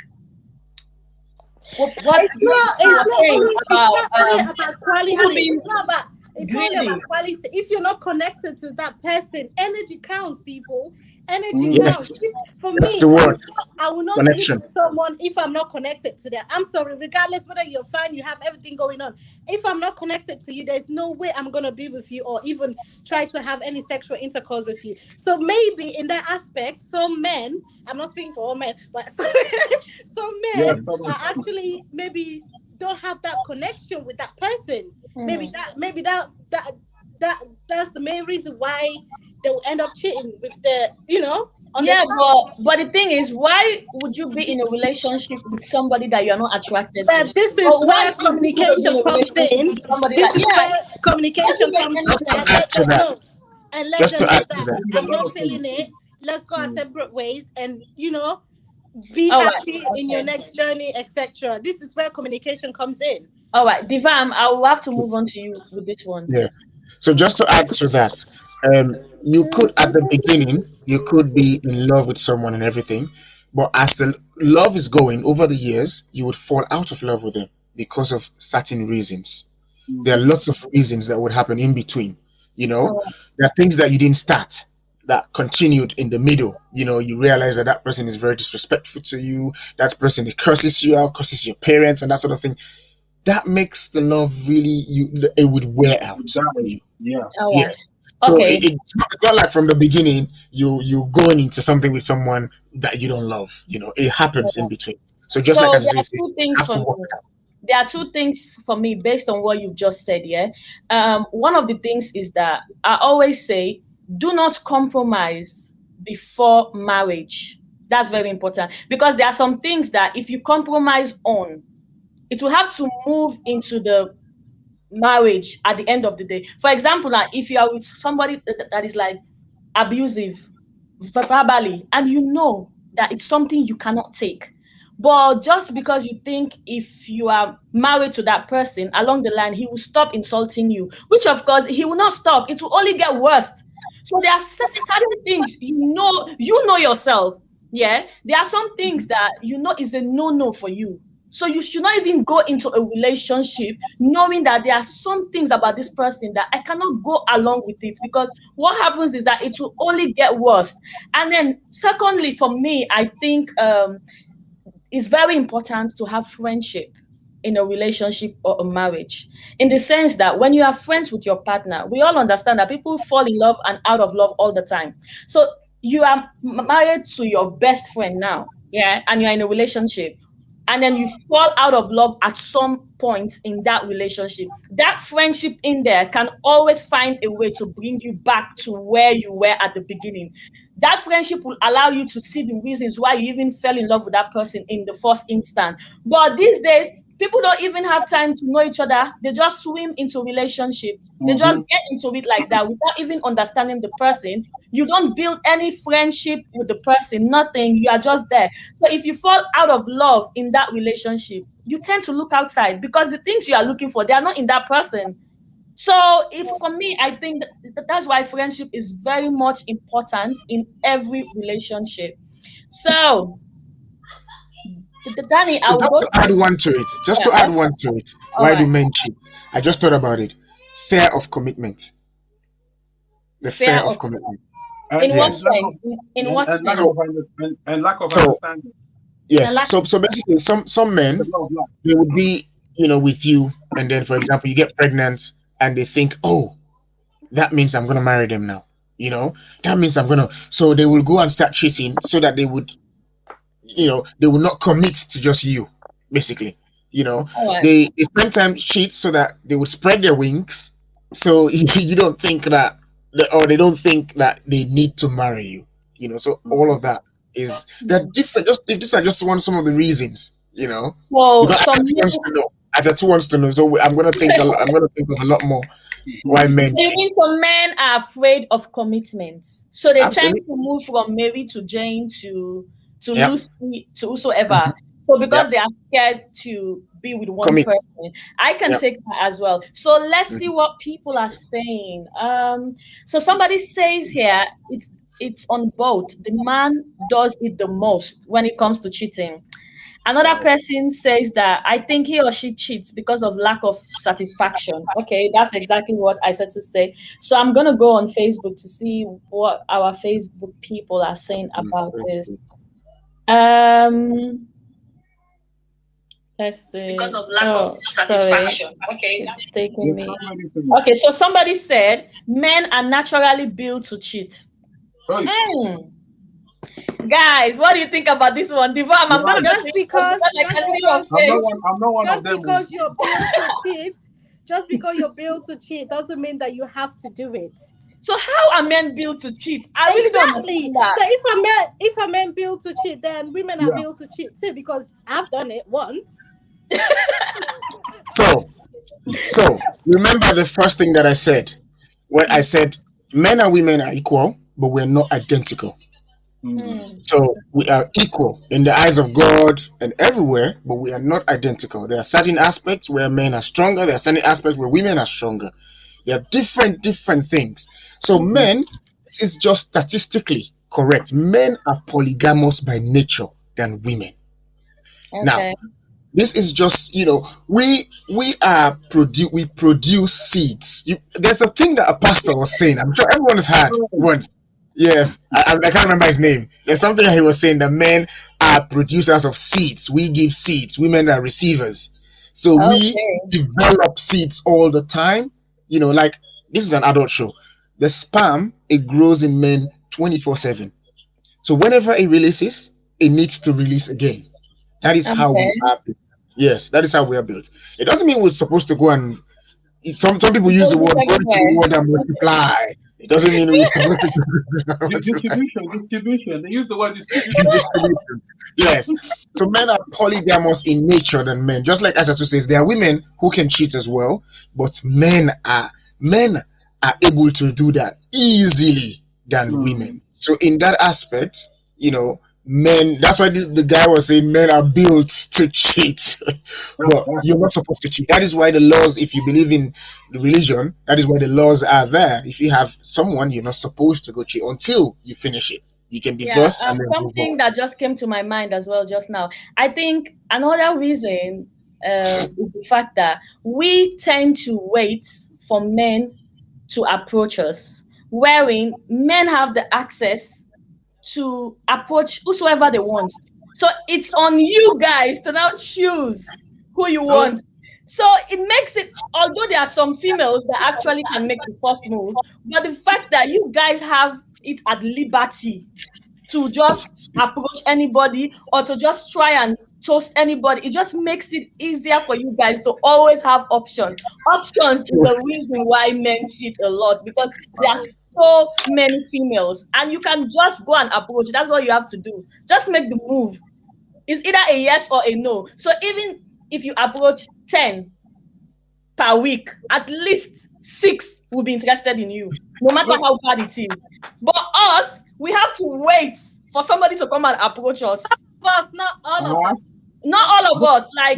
what you were saying
It's
about
not only about quality.
people being
It's not only about
greedy.
quality. If you're not connected to that person, energy counts, people. Energy counts.
Yes,
For
that's
me,
the word.
I will not sleep
Connection.
with someone if I'm not connected to them. I'm sorry, regardless whether you're fine, you have everything going on. If I'm not connected to you, there's no way I'm gonna be with you or even try to have any sexual intercourse with you. So maybe in that aspect, some men, I'm not speaking for all men, but some
Yeah,
men
someone.
are actually maybe don't have that connection with that person.
Hmm.
Maybe that that's the main reason why they will end up cheating with the, you know, on their
Yeah, but
spouse.
but the thing is, why would you be in a relationship with somebody that you're not attracted to?
But this is
Or why
where
would you want to be in
communication
a
comes
relationship
in.
with somebody
This
that,
is
yeah,
where
doesn't
communication
make
comes
any
in
Just to
and
sense.
add
let
to
them
that,
know. And let
just
them
to
know
add to
that
that,
I'm
A lot
not
of things.
feeling it. Let's go our separate ways and, you know, be
All right,
happy in your
okay.
next journey, etc. This is where communication comes in.
All right, Divam, I will have to move on to you with this one.
yeah. So just to add to that, you could at the beginning you could be in love with someone and everything, but as the love is going over the years, you would fall out of love with them because of certain reasons. There are lots of reasons that would happen in between. You know,
All
there are things that you didn't start that continued in the middle. You know, you realize that that person is very disrespectful to you. That person, it curses you out, curses your parents, and that sort of thing. That makes the love really, it would wear out on
Exactly.
you.
Yeah.
all right.
Yes. So
Okay.
it's not like from the beginning you going into something with someone that you don't love. You know, it happens in between. So just like
So
as
there
you
are
say,
two
you
things
have
for
to work
me.
it out.
There are two things for me based on what you've just said. Yeah. One of the things is that I always say, do not compromise before marriage. That's very important, because there are some things that if you compromise on, it will have to move into the marriage at the end of the day. For example, like if you are with somebody that is like abusive verbally, and you know that it's something you cannot take, but just because you think if you are married to that person along the line he will stop insulting you, which of course he will not stop, it will only get worse. So there are certain things, you know yourself. Yeah, there are some things that you know is a no for you. So you should not even go into a relationship knowing that there are some things about this person that I cannot go along with it, because what happens is that it will only get worse. And then secondly, for me, I think it's very important to have friendship in a relationship or a marriage, in the sense that when you are friends with your partner, we all understand that people fall in love and out of love all the time. So you are married to your best friend now, yeah, and you're in a relationship, and then you fall out of love at some point in that relationship. That friendship in there can always find a way to bring you back to where you were at the beginning. That friendship will allow you to see the reasons why you even fell in love with that person in the first instance. But these days, people don't even have time to know each other. They just swim into relationship. They just get into it like that without even understanding the person. You don't build any friendship with the person, nothing. You are just there. So if you fall out of love in that relationship, you tend to look outside because the things you are looking for, they are not in that person. So if for me, I think that's why friendship is very much important in every relationship. So Danny,
So
I'll
just
go
to
to
add
you.
one to it, just
Yeah,
to add one to it,
all
why do
right.
men cheat? I just thought about it. Fear of commitment. The fear
Fear
of
of
commitment.
in
and,
what
Yes.
lack of
sense? In what
and lack
sense?
So
of and lack of
so
understanding.
yeah.
And like,
So basically, some
The
men,
love life.
they would be, with you, and then for example you get pregnant, and they think, oh, that means I'm gonna marry them now. That means I'm gonna. So they will go and start cheating so that they will not commit to just you, basically.
All right.
They sometimes cheat so that they would spread their wings, so you don't think that, or they don't think that they need to marry you. So all of that is they're different. Just these are just some of the reasons.
Well,
Because
some
Atatu wants to know. Atatu wants to know. So I'm gonna think. I'm gonna think of a lot more why men
so you
cheat.
mean some men are afraid of commitment, so they tend
Absolutely.
to move from Mary to Jane to
Yep.
Lucy to whosoever.
Mhm.
So because
Yep.
they are scared to be with one
Commit.
person, I can
Yep.
take that as well. So let's see
Mhm.
what people are saying. So somebody says here it's on both. The man does it the most when it comes to cheating. Another person says that I think he or she cheats because of lack of satisfaction. Okay, that's exactly what I said to say. So I'm gonna go on Facebook to see what our Facebook people are saying about this.
Mhm.
Um, let's
It's
see.
because of lack
Oh,
of
sorry,
satisfaction. Okay,
it's taking
There's
me.
so many things.
Okay, so somebody said men are naturally built to cheat.
Hey,
Hmm. Guys, what do you think about this one? Divam, I'm gonna
right.
go to
just
you first
because,
because I
just
can see your
because,
face.
I'm not one of
just
them. Oh.
because you're built to cheat, just because you're built to cheat doesn't mean that you have to do it.
So how are men built to cheat? I really don't
Exactly.
understand that.
So if a man built to cheat, then women are
Yeah.
built to cheat too. Because I've done it once.
So, remember the first thing that I said when I said men and women are equal, but we're not identical.
Hmm.
So we are equal in the eyes of God and everywhere, but we are not identical. There are certain aspects where men are stronger. There are certain aspects where women are stronger. There are different things. So men, this is just statistically correct. Men are polygamous by nature than women. Now,
Okay.
this is just we produce seeds. There's a thing that a pastor was saying. I'm sure everyone has heard once. Yes, I can't remember his name. There's something that he was saying that men are producers of seeds. We give seeds. Women are receivers. So we
Okay.
develop seeds all the time. Like this is an adult show. The sperm, it grows in men 24/7. So whenever it releases, it needs to release again. That is how we
Okay.
are built. Yes, that is how we are built. It doesn't mean we're supposed to go and some people use
Goes
the
it
word go into the
everywhere.
world and multiply. It doesn't mean we're supposed to multiply.
Distribution. They use the word distribution.
Distribution. Yes. So men are polygamous in nature than men. Just like Asatu says, there are women who can cheat as well, but men are able to do that easily than women. So in that aspect, men, that's why the guy was saying men are built to cheat. But you're not supposed to cheat. That is why the laws, if you believe in the religion, that is why the laws are there. If you have someone, you're not supposed to go cheat until you finish it. You can
Yeah,
divorce and then move
something
on.
that just came to my mind as well just now. I think another reason is the fact that we tend to wait for men to approach us, wherein men have the access to approach whosoever they want. So it's on you guys to now choose who you want. So it makes it, although there are some females that actually can make the first move, but the fact that you guys have it at liberty to just approach anybody or to just try and toast anybody, it just makes it easier for you guys to always have options. Options is the reason why men cheat a lot because there are so many females and you can just go and approach. That's what you have to do. Just make the move. It's either a yes or a no. So even if you approach 10 per week, at least 6 will be interested in you, no matter how bad it is. But us, we have to wait for somebody to come and approach us.
But not all of them.
Not all of us. Like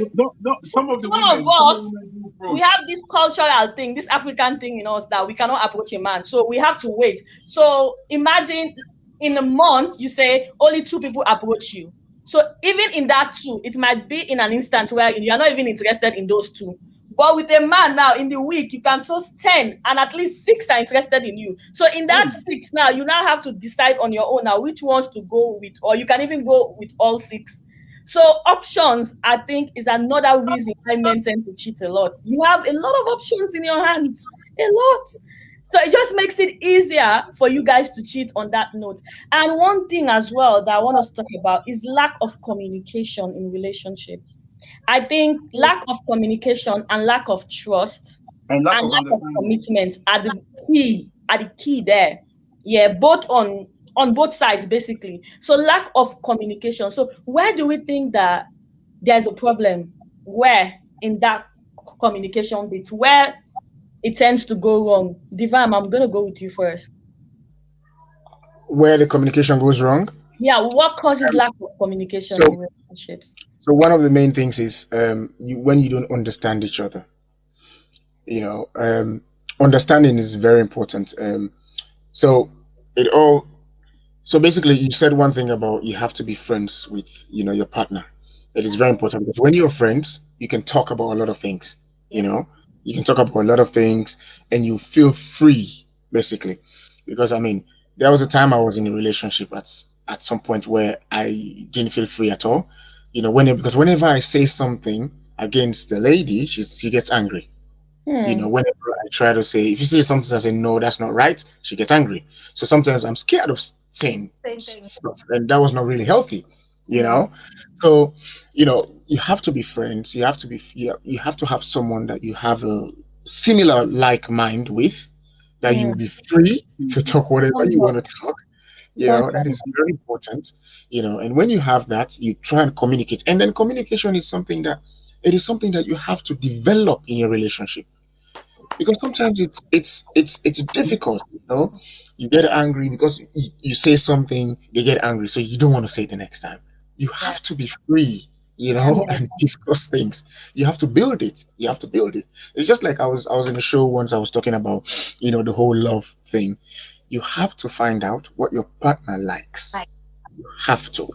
some of the
some
women,
of us,
do
we
approach.
have this cultural thing, this African thing in us that we cannot approach a man. So we have to wait. So imagine in a month, you say only 2 people approach you. So even in that 2, it might be in an instant where you are not even interested in those 2. But with a man now, in the week, you can choose 10 and at least 6 are interested in you. So in that 6 now, you now have to decide on your own now which ones to go with, or you can even go with all 6. So options, I think, is another reason why men tend to cheat a lot. You have a lot of options in your hands, a lot. So it just makes it easier for you guys to cheat on that note. And one thing as well that I want us to talk about is lack of communication in relationship. I think lack of communication and lack of trust
And lack
and
of
lack of
understanding.
commitment are the key there. Yeah, both on both sides basically. So lack of communication. So where do we think that there's a problem? Where in that communication bit where it tends to go wrong? Divam, I'm gonna go with you first.
Where the communication goes wrong.
Yeah, what causes lack of communication
So,
in relationships?
so one of the main things is when you don't understand each other. Understanding is very important. So it all. So basically, you said one thing about you have to be friends with your partner. It is very important because when you're friends, you can talk about a lot of things. You can talk about a lot of things, and you feel free basically. Because I mean, there was a time I was in a relationship at some point where I didn't feel free at all. Because whenever I say something against the lady, she gets angry. Whenever I try to say, if you say something, I say, no, that's not right, she gets angry. So sometimes I'm scared of saying stuff, and that was not really healthy, you know. So, you have to be friends. You have to you have to have someone that you have a similar like mind with, that you'll be free to talk whatever you want to talk. That is very important. And when you have that, you try and communicate. And then communication is something that you have to develop in your relationship. Because sometimes it's difficult, you get angry because you say something, they get angry, so you don't want to say it the next time. You have to be free, and discuss things. You have to build it. It's just like I was in a show once. I was talking about the whole love thing. You have to find out what your partner likes. You have to,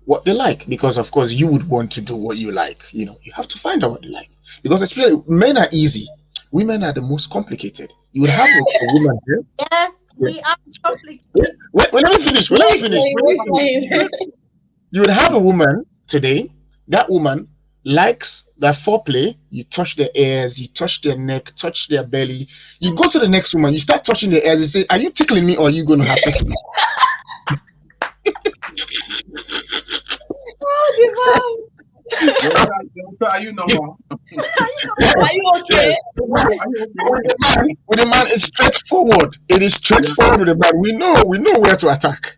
what they like, because of course you would want to do what you like. You have to find out what they like, because especially men are easy, women are the most complicated. You would have a woman here.
Yes, we are complicated.
Let me finish. You would have a woman today. That woman likes that foreplay. You touch their ears, you touch their neck, touch their belly. You go to the next woman, you start touching their ears. You say, "Are you tickling me, or are you going to have sex with me?"
Oh,
Are you normal?
Are you okay?
With the man, it's straightforward. It is straightforward with the man. We know where to attack.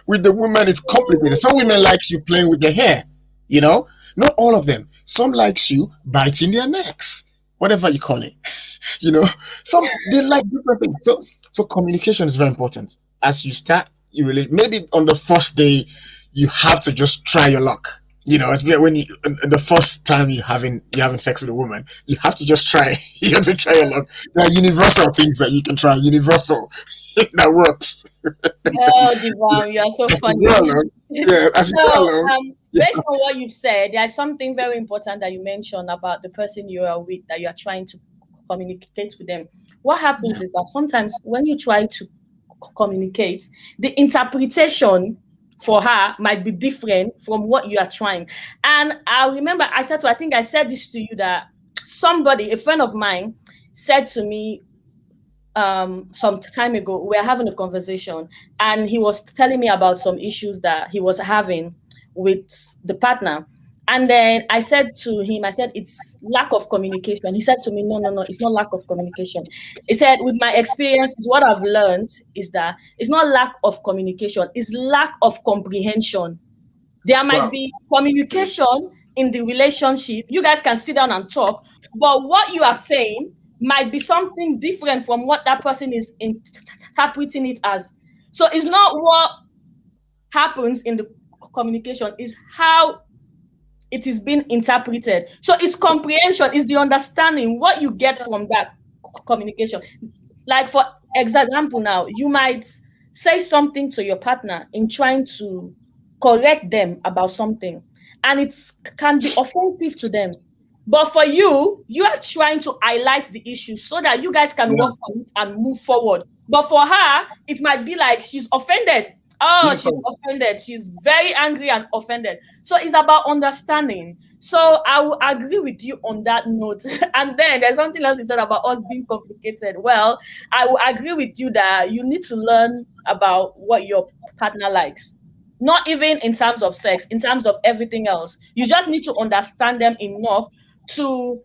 With the woman, it's complicated. Some women likes you playing with their hair. Not all of them. Some likes you biting their necks, whatever you call it. Some they like different things. So communication is very important. As you start your relationship, maybe on the first day, you have to just try your luck. It's when the first time you're having sex with a woman, you have to just try. You have to try your luck. There are universal things that you can try. Universal that works.
Oh, Divam, you are so funny. Based on what you've said, there's something very important that you mentioned about the person you are with, that you are trying to communicate with them. What happens is that sometimes when you try to communicate, the interpretation for her might be different from what you are trying. And I remember I think I said this to you, that a friend of mine, said to me some time ago. We were having a conversation, and he was telling me about some issues that he was having with the partner. And then I said to him, it's lack of communication. He said to me, no, it's not lack of communication. He said, with my experience, what I've learned is that it's not lack of communication, it's lack of comprehension. There might be communication in the relationship. You guys can sit down and talk, but what you are saying might be something different from what that person is interpreting it as. So it's not what happens in the communication is how it is being interpreted. So it's comprehension, is the understanding what you get from that communication. Like for example, now you might say something to your partner in trying to correct them about something, and it can be offensive to them. But for you, you are trying to highlight the issue so that you guys can work on it and move forward. But for her, it might be like she's offended. Oh,
Yes,
she's offended. She's very angry and offended. So it's about understanding. So I will agree with you on that note. And then there's something else you said about us being complicated. Well, I will agree with you that you need to learn about what your partner likes. Not even in terms of sex, in terms of everything else. You just need to understand them enough to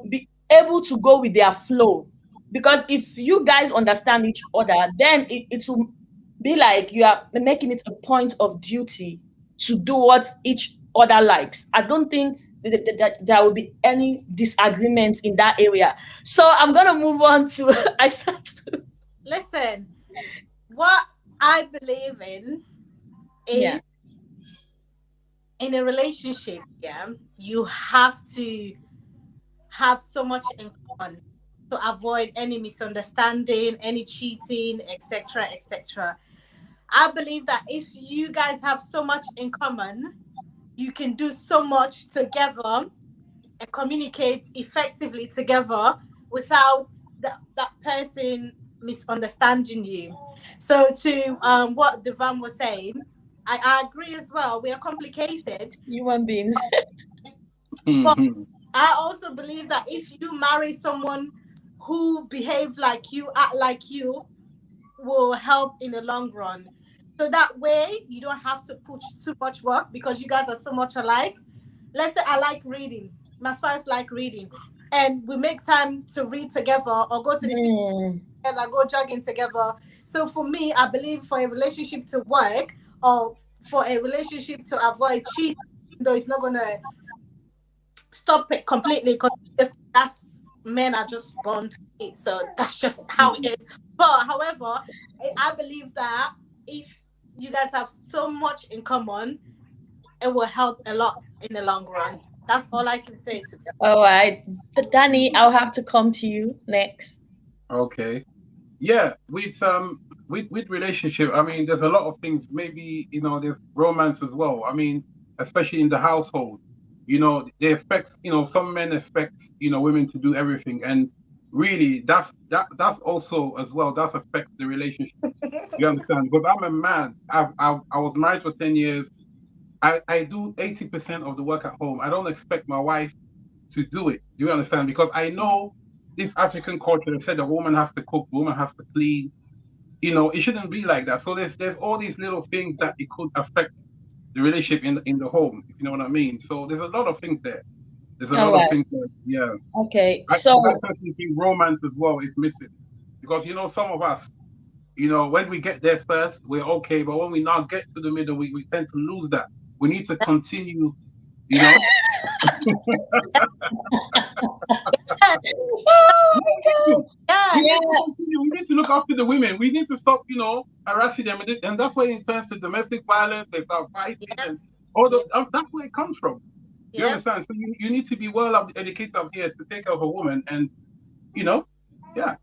be able to go with their flow. Because if you guys understand each other, then it will be like you are making it a point of duty to do what each other likes. I don't think that there will be any disagreement in that area. So I'm gonna move on to I start to
Listen, what I believe in
yeah.
is in a relationship, yeah, you have to have so much in common to avoid any misunderstanding, any cheating, etc., etc. I believe that if you guys have so much in common, you can do so much together and communicate effectively together without that person misunderstanding you. So to what Devan was saying, I agree as well. We are complicated,
Human beings.
but
mm-hmm.
I also believe that if you marry someone who behaves like you, act like you, will help in the long run. So that way you don't have to put too much work because you guys are so much alike. Let's say I like reading. My spouse like reading. And we make time to read together or go to the city
Mm.
and I go jogging together. So for me, I believe for a relationship to work or for a relationship to avoid cheating, though it's not gonna stop it completely because that's men are just born to cheat. So that's just how it is. But however, I believe that if you guys have so much in common, it will help a lot in the long run. That's all I can say to them.
All right. Danny, I'll have to come to you next.
Okay. Yeah, with relationship, I mean, there's a lot of things. Maybe there's romance as well. I mean, especially in the household, they expect some men expect women to do everything, and really that's also as well that affects the relationship. You understand? Because I'm a man. I was married for 10 years. I do 80% of the work at home. I don't expect my wife to do it. Do you understand? Because I know this African culture that said the woman has to cook, the woman has to clean. It shouldn't be like that. So there's all these little things that it could affect the relationship in the home, if you know what I mean. So there's a lot of things there. There's a
All
lot of
right.
things there. Yeah.
Okay.
I
So
personally think romance as well is missing. Because some of us, when we get there first, we're okay, but when we now get to the middle, we tend to lose that. We need to continue, you know.
oh my God.
Yeah,
We need to
Yeah.
continue. We need to look after the women. We need to stop, harassing them, and that's why it turns to domestic violence. They start fighting,
yeah,
and all
yeah,
the that's where it comes from. You
yeah.
understand? So you need to be well educated up here to take care of a woman, and yeah,
Yeah.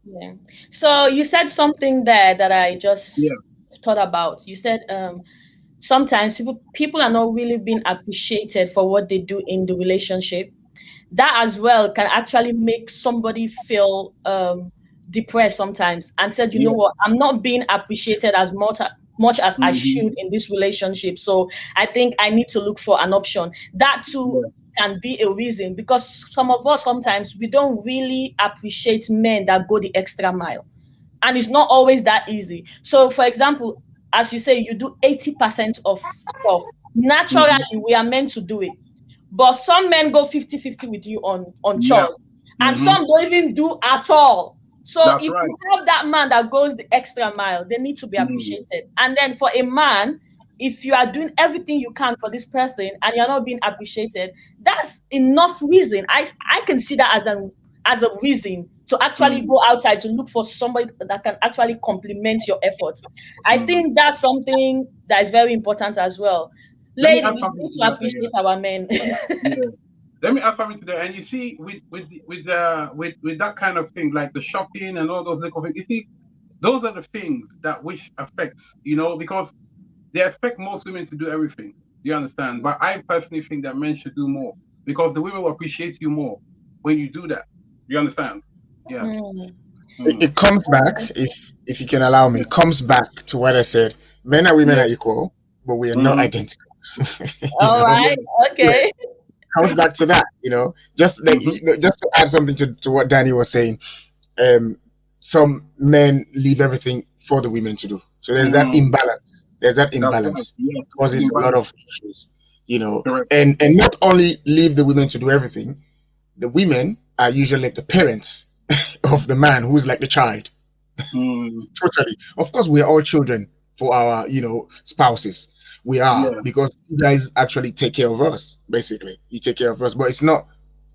So you said something there that I
yeah,
just thought about. You said sometimes people are not really being appreciated for what they do in the relationship. That as well can actually make somebody feel depressed sometimes and said, you know
yeah,
what, I'm not being appreciated as much as I
mm-hmm,
should in this relationship. So I think I need to look for an option. That too
yeah,
can be a reason because some of us sometimes we don't really appreciate men that go the extra mile. And it's not always that easy. So for example, as you say, you do 80% of stuff. Naturally,
mm-hmm,
we are meant to do it. But some men go 50-50 with you on
yeah,
chores. And
mm-hmm.
some don't even do at all. So
That's
if
right.
you have that man that goes the extra mile, they need to be
Mm,
appreciated. And then for a man, if you are doing everything you can for this person and you're not being appreciated, that's enough reason. I can see that as a reason to actually go outside to look for somebody that can actually complement your efforts. I think that's something that is very important as well.
Let me
Ladies,
add
we
something
need
to
to
that.
appreciate our men.
Yeah. Let me add something to that. And you see, with that kind of thing, like the shopping and all those little things, you see, those are the things that which affects, because they expect most women to do everything. You understand? But I personally think that men should do more because the women will appreciate you more when you do that. You understand? Yeah.
It comes back, if you can allow me, it comes back to what I said. Men and women are equal, but we are not identical.
All right. Okay.
Yes, comes back to that, just like just to add something to what Danny was saying. Some men leave everything for the women to do, so there's that imbalance.
That's right. Yeah.
Causes a lot of issues,
Correct.
and not only leave the women to do everything, the women are usually like the parents of the man who's like the child. Totally. Of course, we are all children for our, spouses. We are, because you guys actually take care of us. Basically, you take care of us, but it's not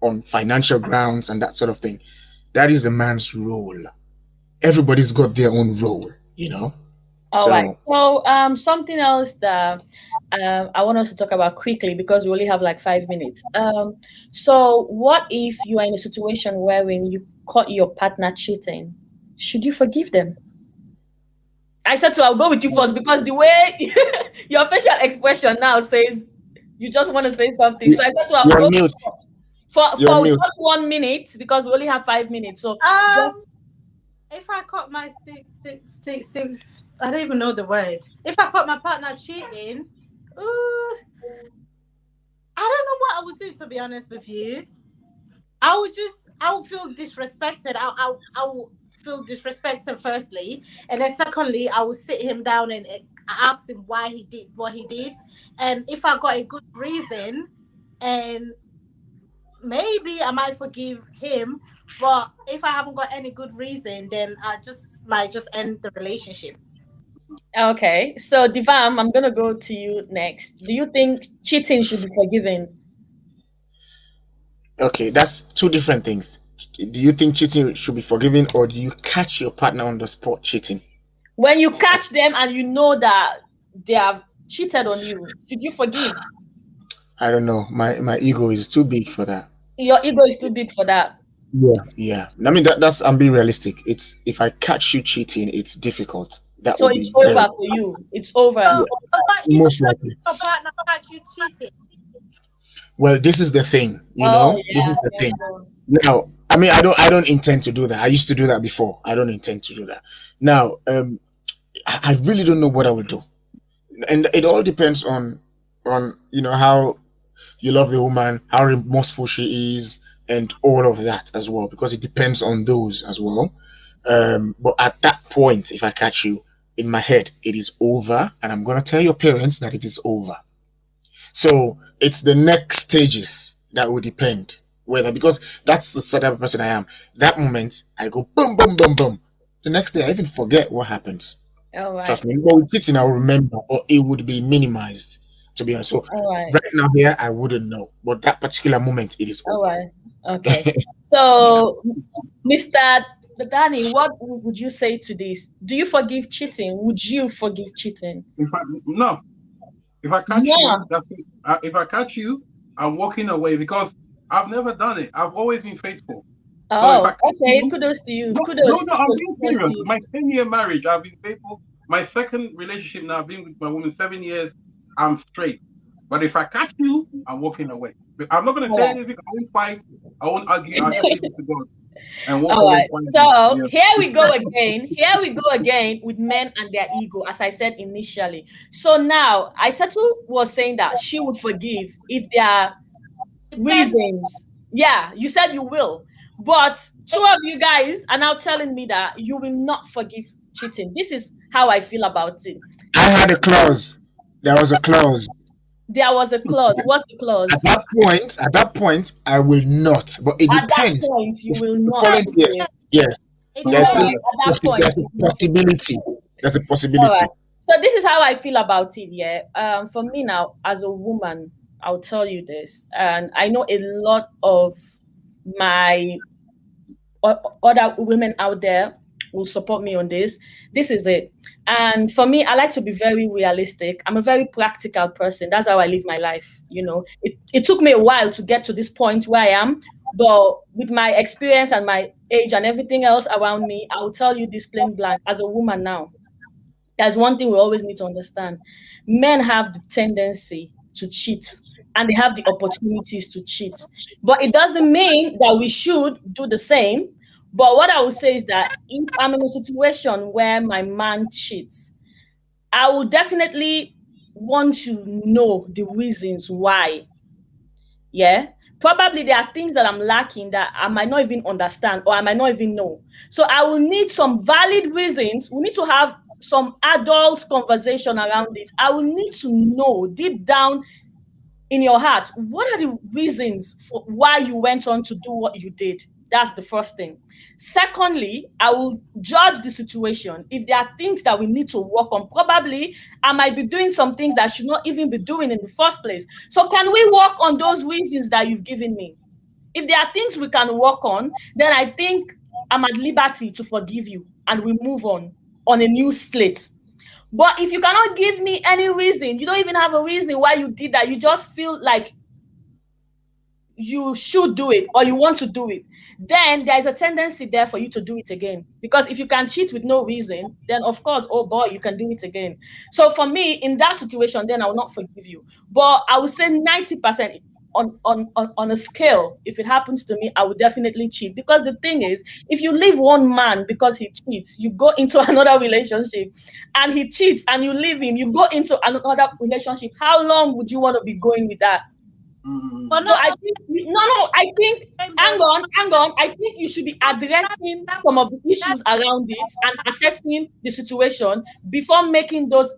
on financial grounds and that sort of thing. That is a man's role. Everybody's got their own role,
All right. So, something else that I want us to talk about quickly because we only have like 5 minutes. So, what if you are in a situation wherein you caught your partner cheating? Should you forgive them? I said so. I'll go with you first because the way your facial expression now says you just want to say something. So I said so. I'll go
mute.
for just 1 minute because we only have 5 minutes. So
if I caught my I don't even know the word. If I caught my partner cheating, I don't know what I would do, to be honest with you. I would feel disrespected. I will feel disrespected firstly, and then secondly, I will sit him down and ask him why he did what he did, and if I got a good reason, and maybe I might forgive him. But if I haven't got any good reason, then I might just end the relationship.
Okay, so Divam, I'm gonna go to you next. Do you think cheating should be forgiven?
Okay, that's two different things. Do you think cheating should be forgiven, or do you catch your partner on the spot cheating?
When you catch them and you know that they have cheated on you, should you forgive?
I don't know. My ego is too big for that.
Your ego is too big for that.
Yeah. I mean, that's I'm being realistic. It's if I catch you cheating, it's difficult. That
So
would
it's
be
over for you. It's over.
Most likely.
Your partner catch you cheating.
Well, this is the thing, This is the thing. Now, I mean, I don't intend to do that. I used to do that before. I don't intend to do that. Now, I really don't know what I will do, and it all depends on how you love the woman, how remorseful she is, and all of that as well, because it depends on those as well. But at that point, if I catch you, in my head, it is over, and I'm gonna tell your parents that it is over. So it's the next stages that will depend whether, because that's the sort of person I am. That moment, I go boom, boom, boom, boom. The next day, I even forget what happens.
All right.
Trust me. But with cheating, I'll remember, or it would be minimized, to be honest. So right now here, I wouldn't know. But that particular moment, it is over.
All right. Okay. So, Mr. Danny, what would you say to this? Do you forgive cheating? Would you forgive cheating?
No. If I catch you, if I catch you, I'm walking away because I've never done it. I've always been faithful.
Oh, so okay. Kudos to you. Kudos.
No, I'm being serious. My 10-year marriage, I've been faithful. My second relationship now, I've been with my woman 7 years. I'm straight. But if I catch you, I'm walking away. I'm not going to say anything. I won't fight. I won't argue. I'll just leave it to God.
All right. So here we go again. Here we go again with men and their ego, as I said initially. So now, Aisatu was saying that she would forgive if there are reasons. Yeah, you said you will. But two of you guys are now telling me that you will not forgive cheating. This is how I feel about it.
I had a clause. There was a clause.
There was a clause. What's the clause?
At that point, I will not. But it depends.
At that point, you will not.
Yes. There's a possibility. There's a possibility.
Right. So this is how I feel about it. Yeah. For me now, as a woman, I'll tell you this, and I know a lot of my other women out there will support me on this. This is it. And for me, I like to be very realistic. I'm a very practical person. That's how I live my life. You know, it took me a while to get to this point where I am, but with my experience and my age and everything else around me, I'll tell you this plain blank. As a woman now, there's one thing we always need to understand. Men have the tendency to cheat and they have the opportunities to cheat. But it doesn't mean that we should do the same. But what I would say is that if I'm in a situation where my man cheats, I will definitely want to know the reasons why. Yeah. Probably there are things that I'm lacking that I might not even understand or I might not even know. So I will need some valid reasons. We need to have some adult conversation around it. I will need to know deep down in your heart, what are the reasons for why you went on to do what you did? That's the first thing. Secondly, I will judge the situation. If there are things that we need to work on, probably I might be doing some things that I should not even be doing in the first place. So can we work on those reasons that you've given me? If there are things we can work on, then I think I'm at liberty to forgive you and we move on a new slate. But if you cannot give me any reason, you don't even have a reason why you did that, you just feel like you should do it or you want to do it, then there's a tendency there for you to do it again. Because if you can cheat with no reason, then of course, oh boy, you can do it again. So for me, in that situation, then I will not forgive you. But I would say 90%. On a scale, if it happens to me, I would definitely cheat. Because the thing is, if you leave one man because he cheats, you go into another relationship and he cheats and you leave him, you go into another relationship. How long would you want to be going with that?
But
So I think I think hang on. I think you should be addressing some of the issues around it and assessing the situation before making those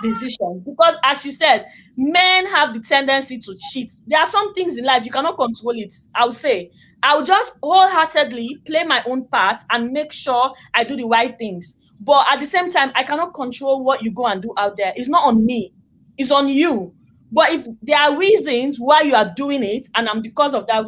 decisions. Because as you said, men have the tendency to cheat. There are some things in life you cannot control it. I'll say I'll just wholeheartedly play my own part and make sure I do the right things. But at the same time, I cannot control what you go and do out there. It's not on me. It's on you. But if there are reasons why you are doing it, and because of that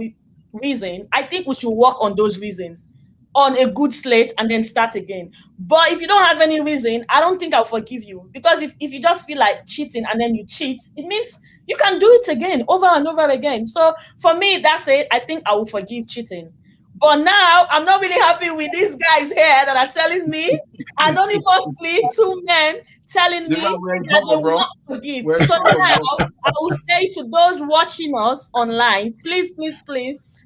reason, I think we should work on those reasons on a good slate and then start again. But if you don't have any reason, I don't think I'll forgive you. Because if you just feel like cheating and then you cheat, it means you can do it again, over and over again. So for me, that's it. I think I will forgive cheating. But now I'm not really happy with these guys here that are telling me, anonymously, two men telling me that they will not forgive. So now I will say to those watching us online, please,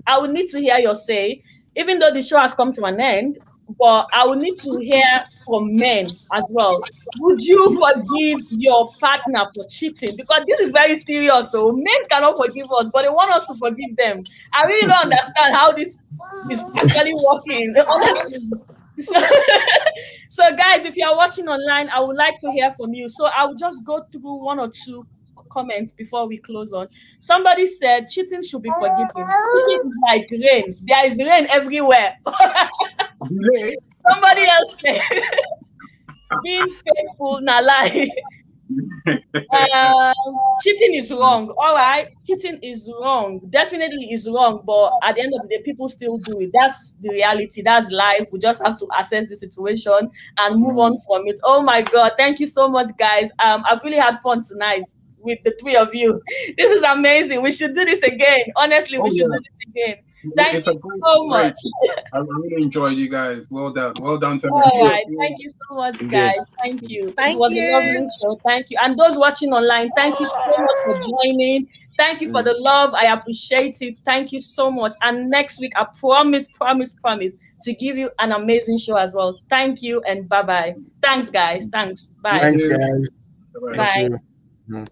I will need to hear your say, even though the show has come to an end, but I will need to hear from men as well. Would you forgive your partner for cheating? Because this is very serious. So men cannot forgive us, but they want us to forgive them. I really don't understand how this is actually working. Honestly. So guys, if you are watching online, I would like to hear from you. So I will just go through one or two comments before we close on. Somebody said cheating should be forgiven. Cheating is like rain. There is rain everywhere. Somebody else said being faithful na lie. Cheating is wrong. All right, cheating is wrong. Definitely is wrong. But at the end of the day, people still do it. That's the reality. That's life. We just have to assess the situation and move on from it. Oh my God! Thank you so much, guys. I've really had fun tonight with the three of you. This is amazing. We should do this again. Honestly, we should do this again. Thank you so much.
I really enjoyed you guys. Well done. Well done to me.
All right. Thank you so much, guys. Thank you. It was a lovely show. Thank you. And those watching online, thank you so much for joining. Thank you for the love. I appreciate it. Thank you so much. And next week, I promise to give you an amazing show as well. Thank you and bye-bye. Thanks, guys. Thanks. Bye.
Thanks, guys.
Bye.
Thank you.